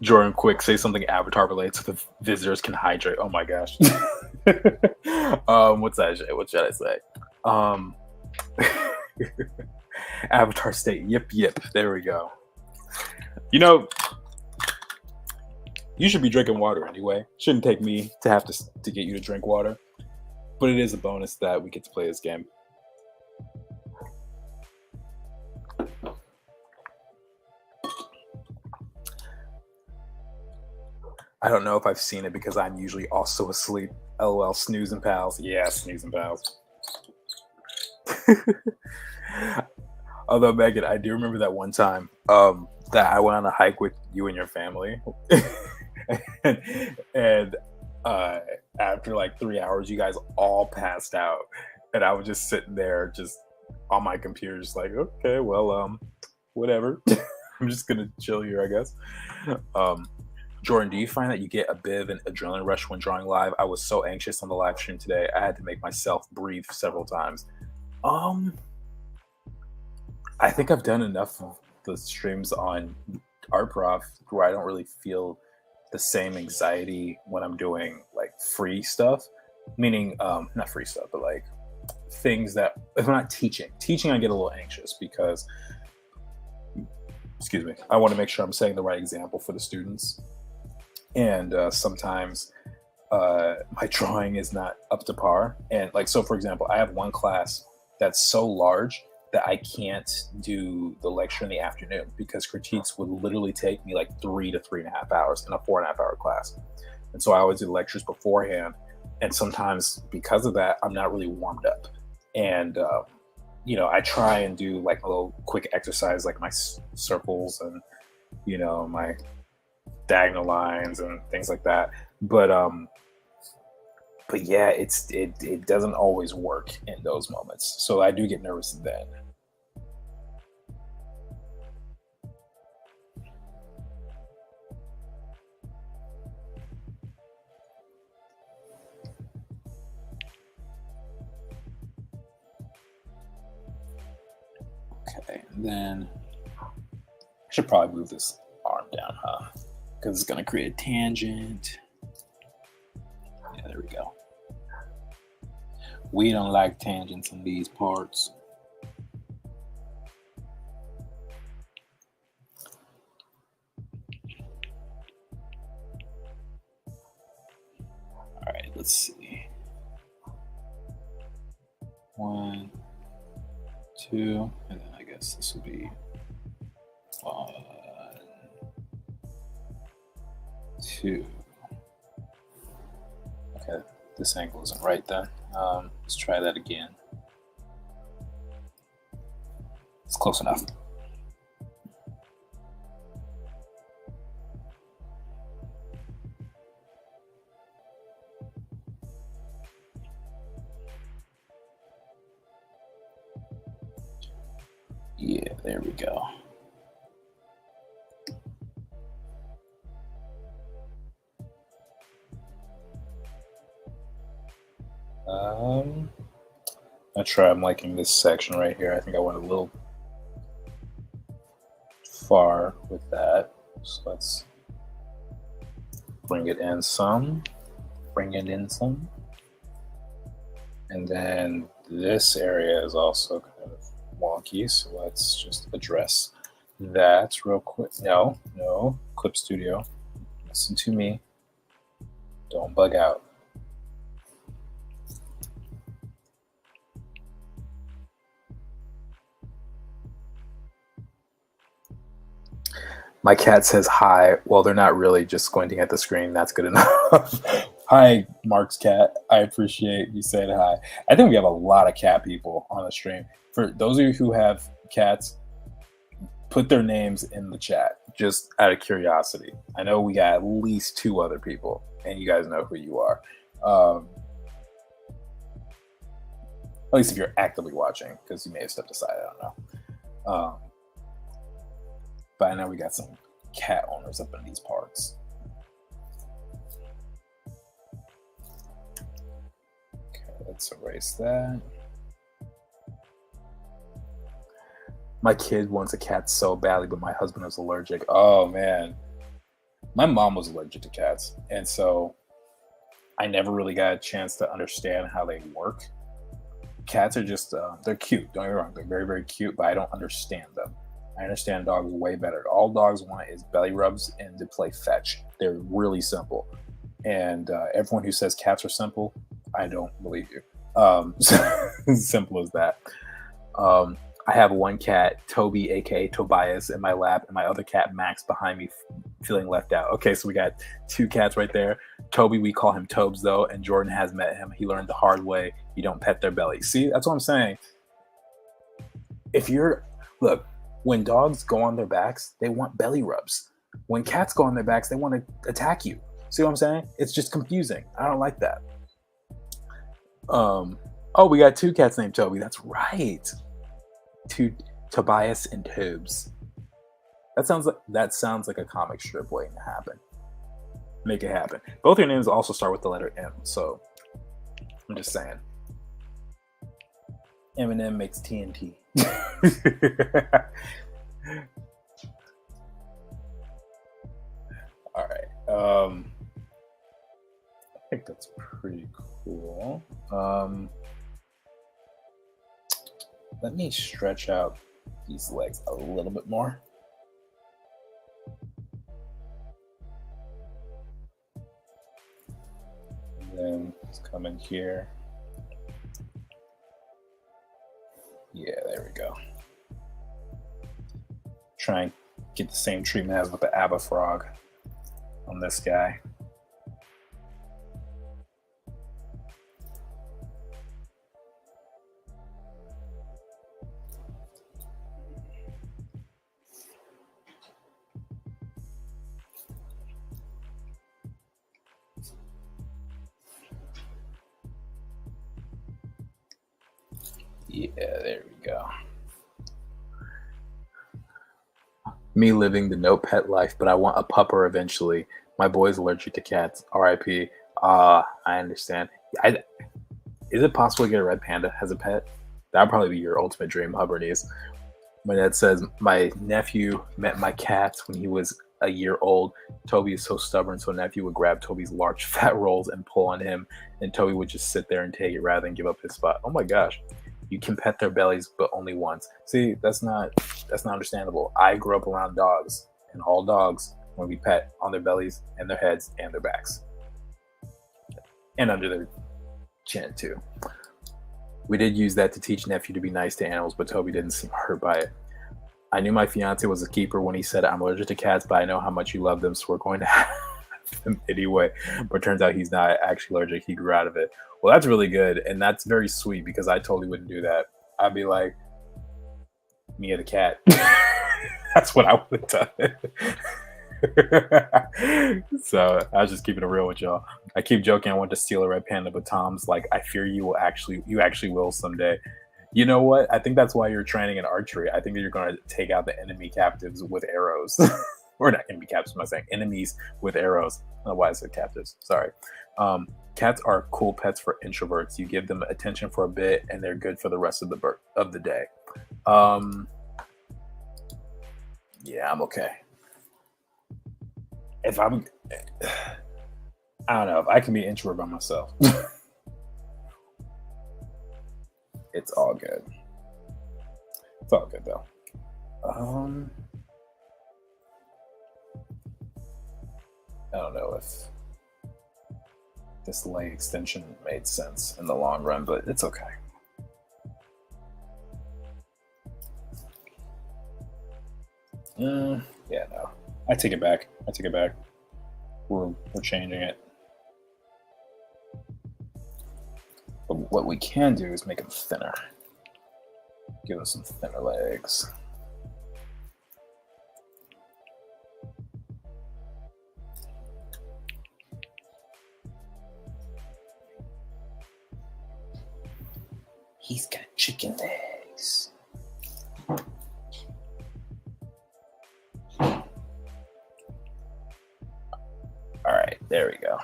Jordan, quick, say something Avatar related so the visitors can hydrate. Oh my gosh. What's that shit? What should I say? Avatar state. Yip. There we go. You know, You should be drinking water anyway. Shouldn't take me to have to get you to drink water. But it is a bonus that we get to play this game. I don't know if I've seen it because I'm usually also asleep. LOL, snoozing pals. Yeah, snoozing pals. Although, Megan, I do remember that one time that I went on a hike with you and your family. and after like 3 hours, you guys all passed out. And I was just sitting there, just on my computer, just like, okay, well, whatever. I'm just going to chill here, I guess. Jordan, do you find that you get a bit of an adrenaline rush when drawing live? I was so anxious on the live stream today. I had to make myself breathe several times. I think I've done enough of the streams on Art Prof where I don't really feel the same anxiety when I'm doing like free stuff. Meaning, not free stuff, but like things that, if I'm not teaching, I get a little anxious because, excuse me, I want to make sure I'm setting the right example for the students. And sometimes my drawing is not up to par. And like, so for example, I have one class that's so large that I can't do the lecture in the afternoon because critiques would literally take me like 3 to 3.5 hours in a 4.5 hour class. And so I always do lectures beforehand. And sometimes because of that, I'm not really warmed up. And, I try and do like a little quick exercise, like my circles and, my diagonal lines and things like that. But yeah, it doesn't always work in those moments. So I do get nervous then. Okay, and then I should probably move this arm down, huh? Because it's going to create a tangent. Yeah, there we go. We don't like tangents in these parts. All right, let's see. 1, 2, and then I guess this will be 1, 2. Okay, this angle isn't right then. Let's try that again. It's close enough. Yeah, there we go. Not sure I'm liking this section right here. I think I went a little far with that. So let's bring it in some. And then this area is also kind of wonky, so let's just address that real quick. No, Clip Studio. Listen to me. Don't bug out. My cat says hi. Well, they're not really just squinting at the screen. That's good enough. Hi, Mark's cat. I appreciate you saying hi. I think we have a lot of cat people on the stream. For those of you who have cats, put their names in the chat, just out of curiosity. I know we got at least 2 other people, and you guys know who you are. At least if you're actively watching, because you may have stepped aside. I don't know. But I know we got some cat owners up in these parts. Okay, let's erase that. My kid wants a cat so badly, but my husband is allergic. Oh, man. My mom was allergic to cats, and so I never really got a chance to understand how they work. Cats are just, they're cute. Don't get me wrong. They're very, very cute, but I don't understand them. I understand dogs way better. All dogs want is belly rubs and to play fetch. They're really simple. And everyone who says cats are simple, I don't believe you. Simple as that. I have one cat, Toby, aka Tobias, in my lap, and my other cat, Max, behind me, feeling left out. Okay, so we got two cats right there. Toby, we call him Tobes, though, and Jordan has met him. He learned the hard way. You don't pet their belly. See, that's what I'm saying. Look, when dogs go on their backs, they want belly rubs. When cats go on their backs, they want to attack you. See what I'm saying? It's just confusing. I don't like that. Oh, we got two cats named Toby. That's right. Tobias and Tobes. That sounds like a comic strip waiting to happen. Make it happen. Both your names also start with the letter M, so I'm just saying. Eminem makes TNT. All right. I think that's pretty cool. Let me stretch out these legs a little bit more. And then let's come in here. Yeah, there we go. Try and get the same treatment as with the Abba frog on this guy. Yeah, there we go. Me living the no pet life, but I want a pupper eventually. My boy's allergic to cats. R.I.P. I understand. Is it possible to get a red panda as a pet? That would probably be your ultimate dream, Hubbardese. My dad says, my nephew met my cat when he was a year old. Toby is so stubborn, so nephew would grab Toby's large fat rolls and pull on him, and Toby would just sit there and take it rather than give up his spot. Oh my gosh. You can pet their bellies, but only once. See, that's not understandable. I grew up around dogs, and all dogs, when we pet, on their bellies and their heads and their backs. And under their chin, too. We did use that to teach nephew to be nice to animals, but Toby didn't seem hurt by it. I knew my fiance was a keeper when he said, I'm allergic to cats, but I know how much you love them, so we're going to have them anyway. But turns out he's not actually allergic. He grew out of it. Well, that's really good, and that's very sweet because I totally wouldn't do that. I'd be like, me and the cat. That's what I would have done. So I was just keeping it real with y'all. I keep joking I want to steal a red panda, but Tom's like, I fear you actually will someday. You know what? I think that's why you're training in archery. I think that you're going to take out the enemy captives with arrows. Or not enemy captives, I'm saying enemies with arrows. I don't know why I said captives. Sorry. Cats are cool pets for introverts. You give them attention for a bit, and they're good for the rest of the day. Yeah, I'm okay. I don't know if I can be an introvert by myself. It's all good. It's all good though. I don't know if this leg extension made sense in the long run, but it's okay. Yeah, no. I take it back. We're changing it. But what we can do is make them thinner. Give them some thinner legs. He's got chicken legs. All right, there we go.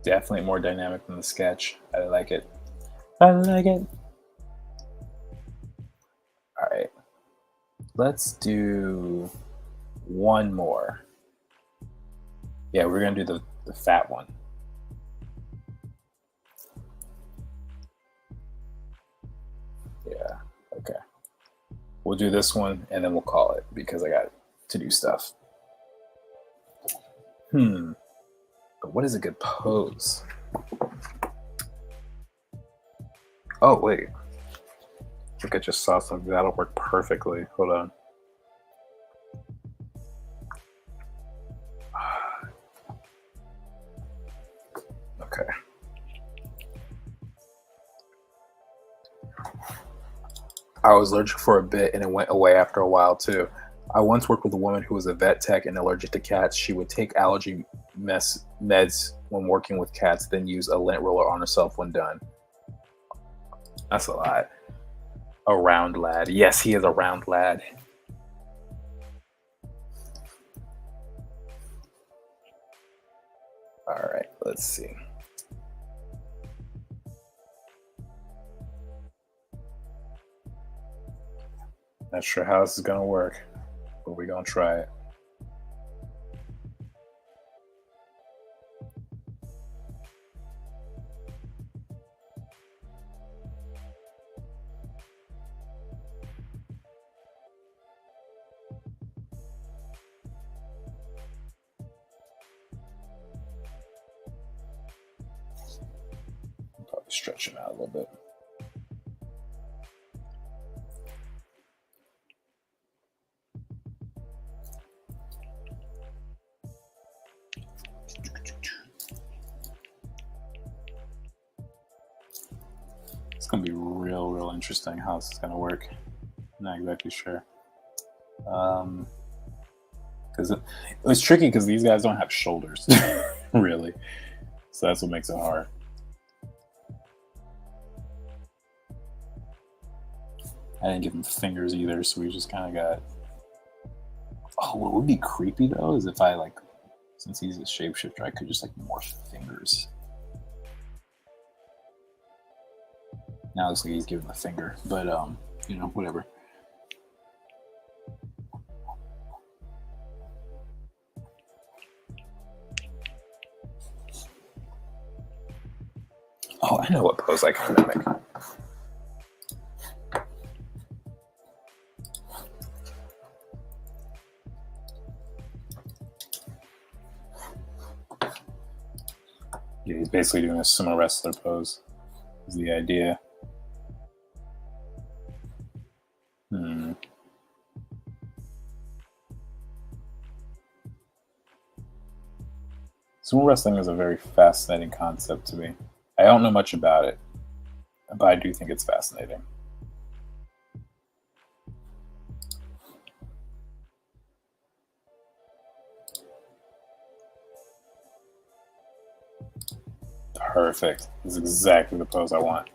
Definitely more dynamic than the sketch. I like it. All right. Let's do one more. Yeah, we're going to do the fat one. Yeah, okay. we'll do this one and then we'll call it because I got to do stuff. But what is a good pose? Oh, wait. I think I just saw something that'll work perfectly. Hold on. Okay. I was allergic for a bit and it went away after a while too. I once worked with a woman who was a vet tech and allergic to cats. She would take allergy meds when working with cats, then use a lint roller on herself when done. That's a lot. A round lad. Yes, he is a round lad. All right, let's see. Not sure how this is gonna work, but we're gonna try it. Probably stretch him out a little bit. It's gonna be real interesting how this is gonna work. I'm not exactly sure. Because it was tricky because these guys don't have shoulders, really. So that's what makes it hard. I didn't give him fingers either, so we just kind of got... Oh, what would be creepy though is if I since he's a shapeshifter, I could just morph fingers. Now it looks like he's giving a finger, but whatever. Oh, I know what pose I can mimic. Yeah, he's basically doing a sumo wrestler pose, is the idea. Sumo wrestling is a very fascinating concept to me. I don't know much about it, but I do think it's fascinating. Perfect. This is exactly the pose I want.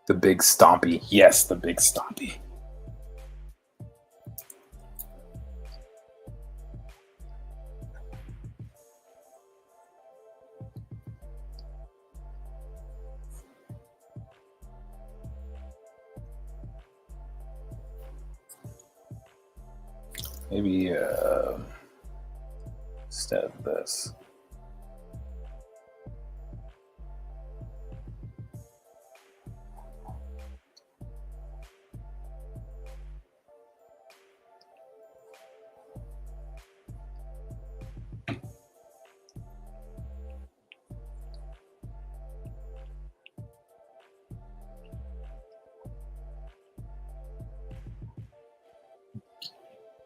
The big stompy. Yes, the big stompy. Maybe instead of this.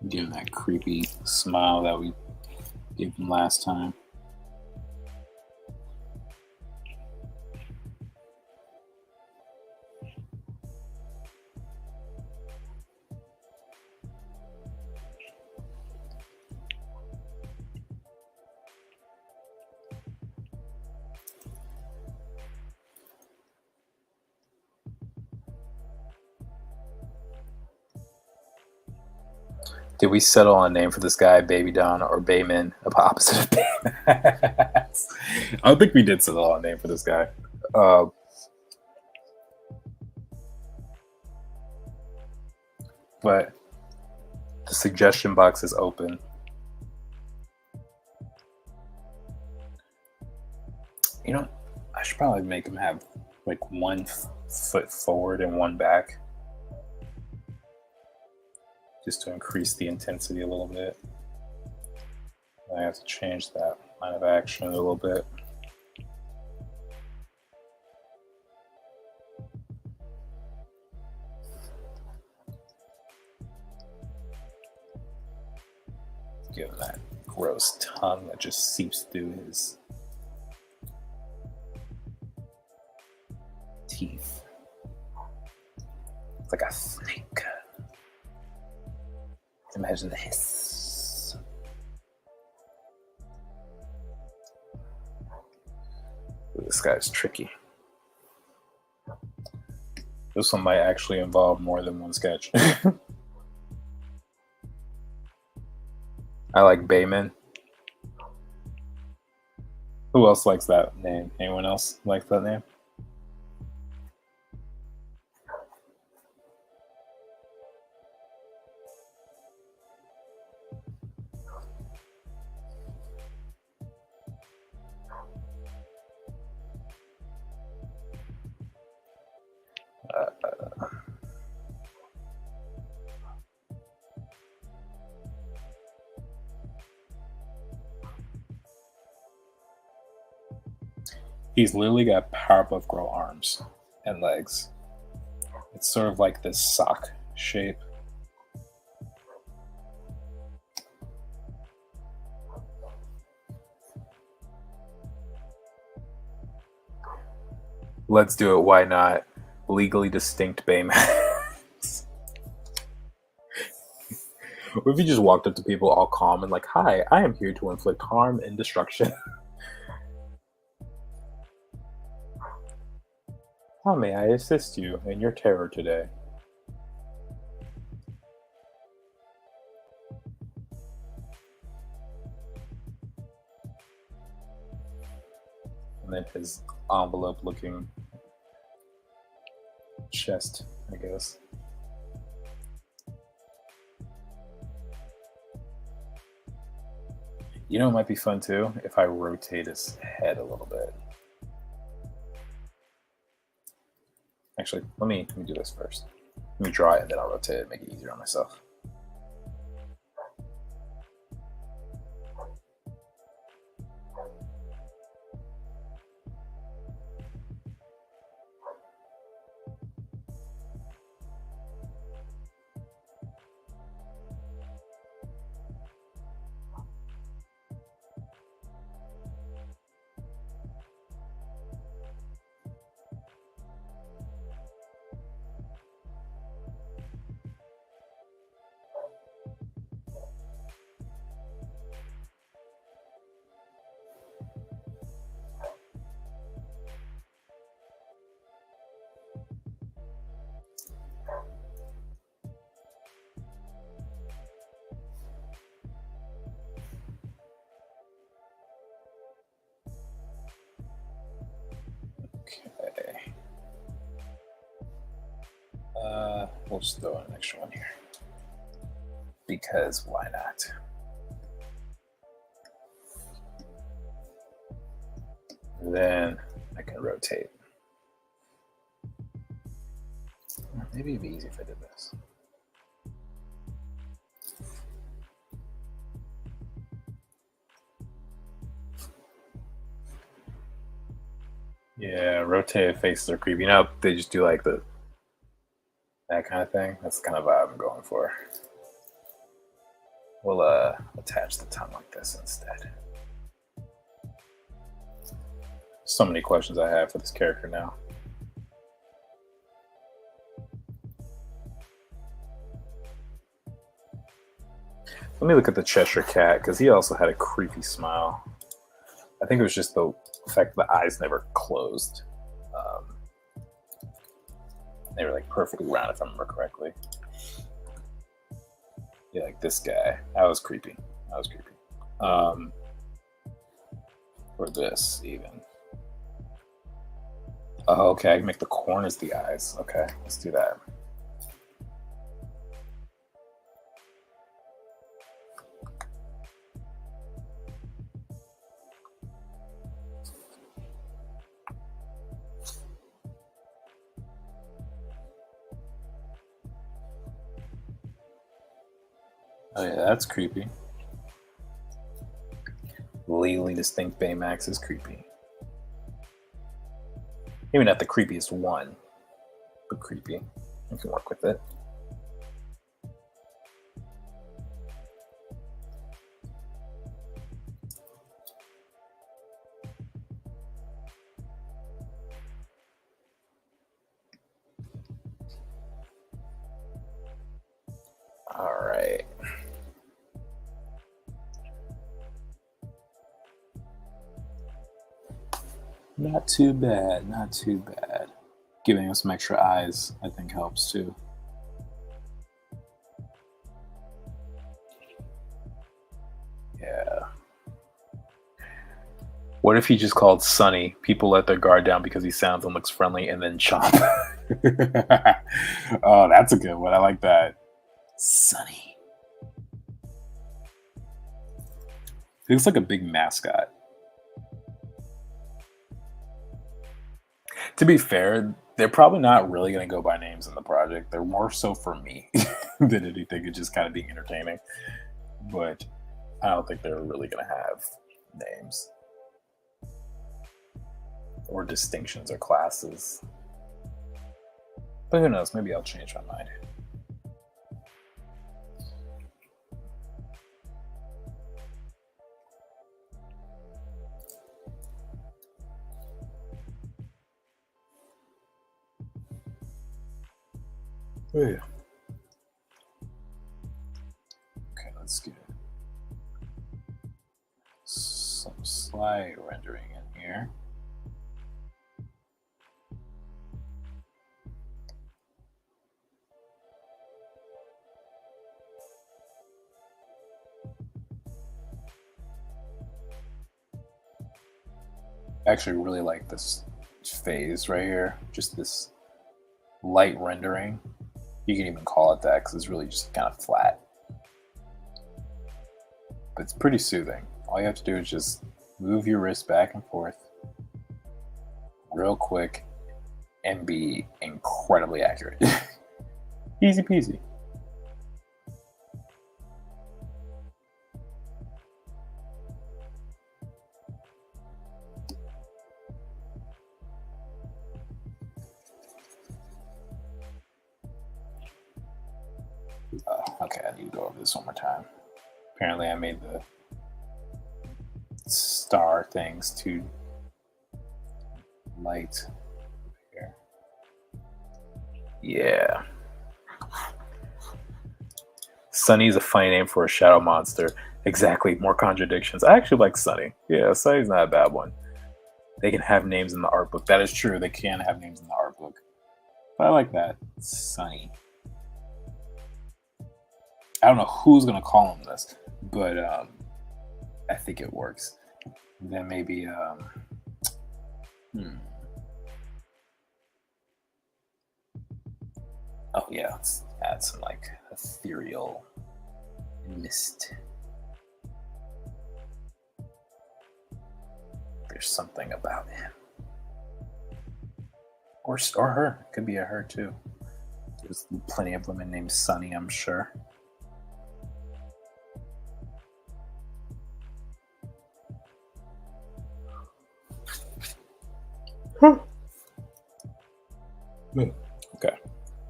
Give him that creepy smile that we gave him last time. Did we settle on a name for this guy, Baby Don or Bayman, opposite of Bayman? I don't think we did settle on a name for this guy. But the suggestion box is open. You know, I should probably make him have like one foot forward and one back, just to increase the intensity a little bit. I have to change that line of action a little bit. Give him that gross tongue that just seeps through his teeth. It's like a snake. Imagine the hiss. Ooh, this guy's tricky. This one might actually involve more than one sketch. I like Bayman. Who else likes that name? Anyone else like that name? He's literally got Powerpuff Girl arms and legs. It's sort of like this sock shape. Let's do it. Why not? Legally distinct Baymax. What if you just walked up to people all calm and like, "Hi, I am here to inflict harm and destruction." How may I assist you in your terror today? And then his envelope-looking chest, I guess. You know, it might be fun too if I rotate his head a little bit. Actually, let me do this first. Let me draw it and then I'll rotate it, make it easier on myself. Okay. We'll just throw in an extra one here. Because why not? Then I can rotate. Maybe it'd be easy if I did this. Yeah, rotated faces are creepy. You know, they just do like that kind of thing. That's the kind of vibe I'm going for. We'll attach the tongue like this instead. So many questions I have for this character now. Let me look at the Cheshire Cat, because he also had a creepy smile. I think it was just the fact the eyes never closed. They were like perfectly round, if I remember correctly. Yeah, like this guy. That was creepy. Or this, even. Oh, okay, I can make the corners the eyes. Okay, let's do that. Oh yeah, that's creepy. Legally distinct Baymax is creepy. Maybe not the creepiest one, but creepy. I can work with it. All right. Not too bad, not too bad. Giving him some extra eyes, I think, helps too. Yeah. What if he just called Sunny? People let their guard down because he sounds and looks friendly, and then chomp. Oh, that's a good one. I like that. Sunny. He looks like a big mascot. To be fair, they're probably not really going to go by names in the project. They're more so for me than anything. It's just kind of being entertaining. But I don't think they're really going to have names or distinctions or classes. But who knows? Maybe I'll change my mind. Oh, yeah. Okay, let's get some slight rendering in here. I actually really like this phase right here. Just this light rendering. You can even call it that because it's really just kind of flat. But it's pretty soothing. All you have to do is just move your wrist back and forth real quick and be incredibly accurate. Easy peasy. Okay, I need to go over this one more time. Apparently I made the star things too light here. Yeah. Sunny's a funny name for a shadow monster. Exactly, more contradictions. I actually like Sunny. Yeah, Sunny's not a bad one. They can have names in the art book. That is true. They can have names in the art book. But I like that. Sunny. I don't know who's going to call him this, but I think it works. Then maybe, oh yeah, let's add some like ethereal mist. There's something about him. Or her. It could be a her too. There's plenty of women named Sunny, I'm sure. Okay,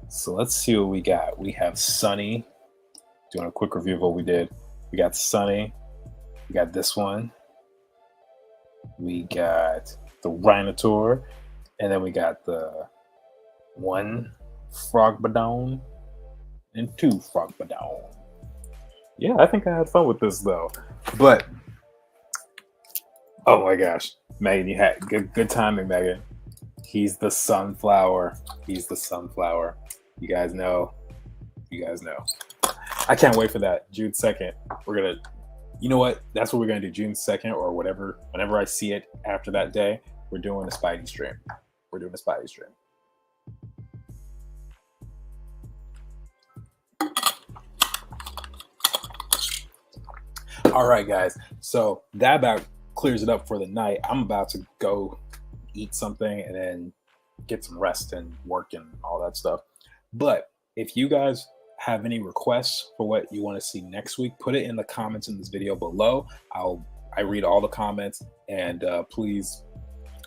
so let's see what we got. We have Sunny. Doing a quick review of what we did. We got Sunny. We got this one. We got the Rhinotaur. And then we got the one Frogbadon and two Frogbadon. Yeah, I think I had fun with this though. But oh my gosh, Megan, you had good timing, Megan. He's the sunflower. He's the sunflower. You guys know. You guys know. I can't wait for that. June 2nd. We're gonna, you know what? That's what we're gonna do. June 2nd or whatever. Whenever I see it after that day, we're doing a Spidey stream. We're doing a Spidey stream. All right, guys. So that about clears it up for the night. I'm about to go eat something and then get some rest and work and all that stuff. But if you guys have any requests for what you want to see next week, put it in the comments in this video below. I read all the comments, and please,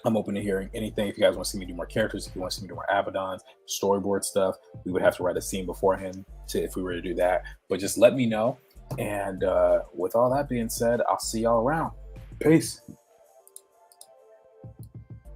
I'm open to hearing anything. If you guys want to see me do more characters, if you want to see me do more Abaddons, storyboard stuff, we would have to write a scene beforehand if we were to do that. But just let me know. And with all that being said, I'll see y'all around. Peace.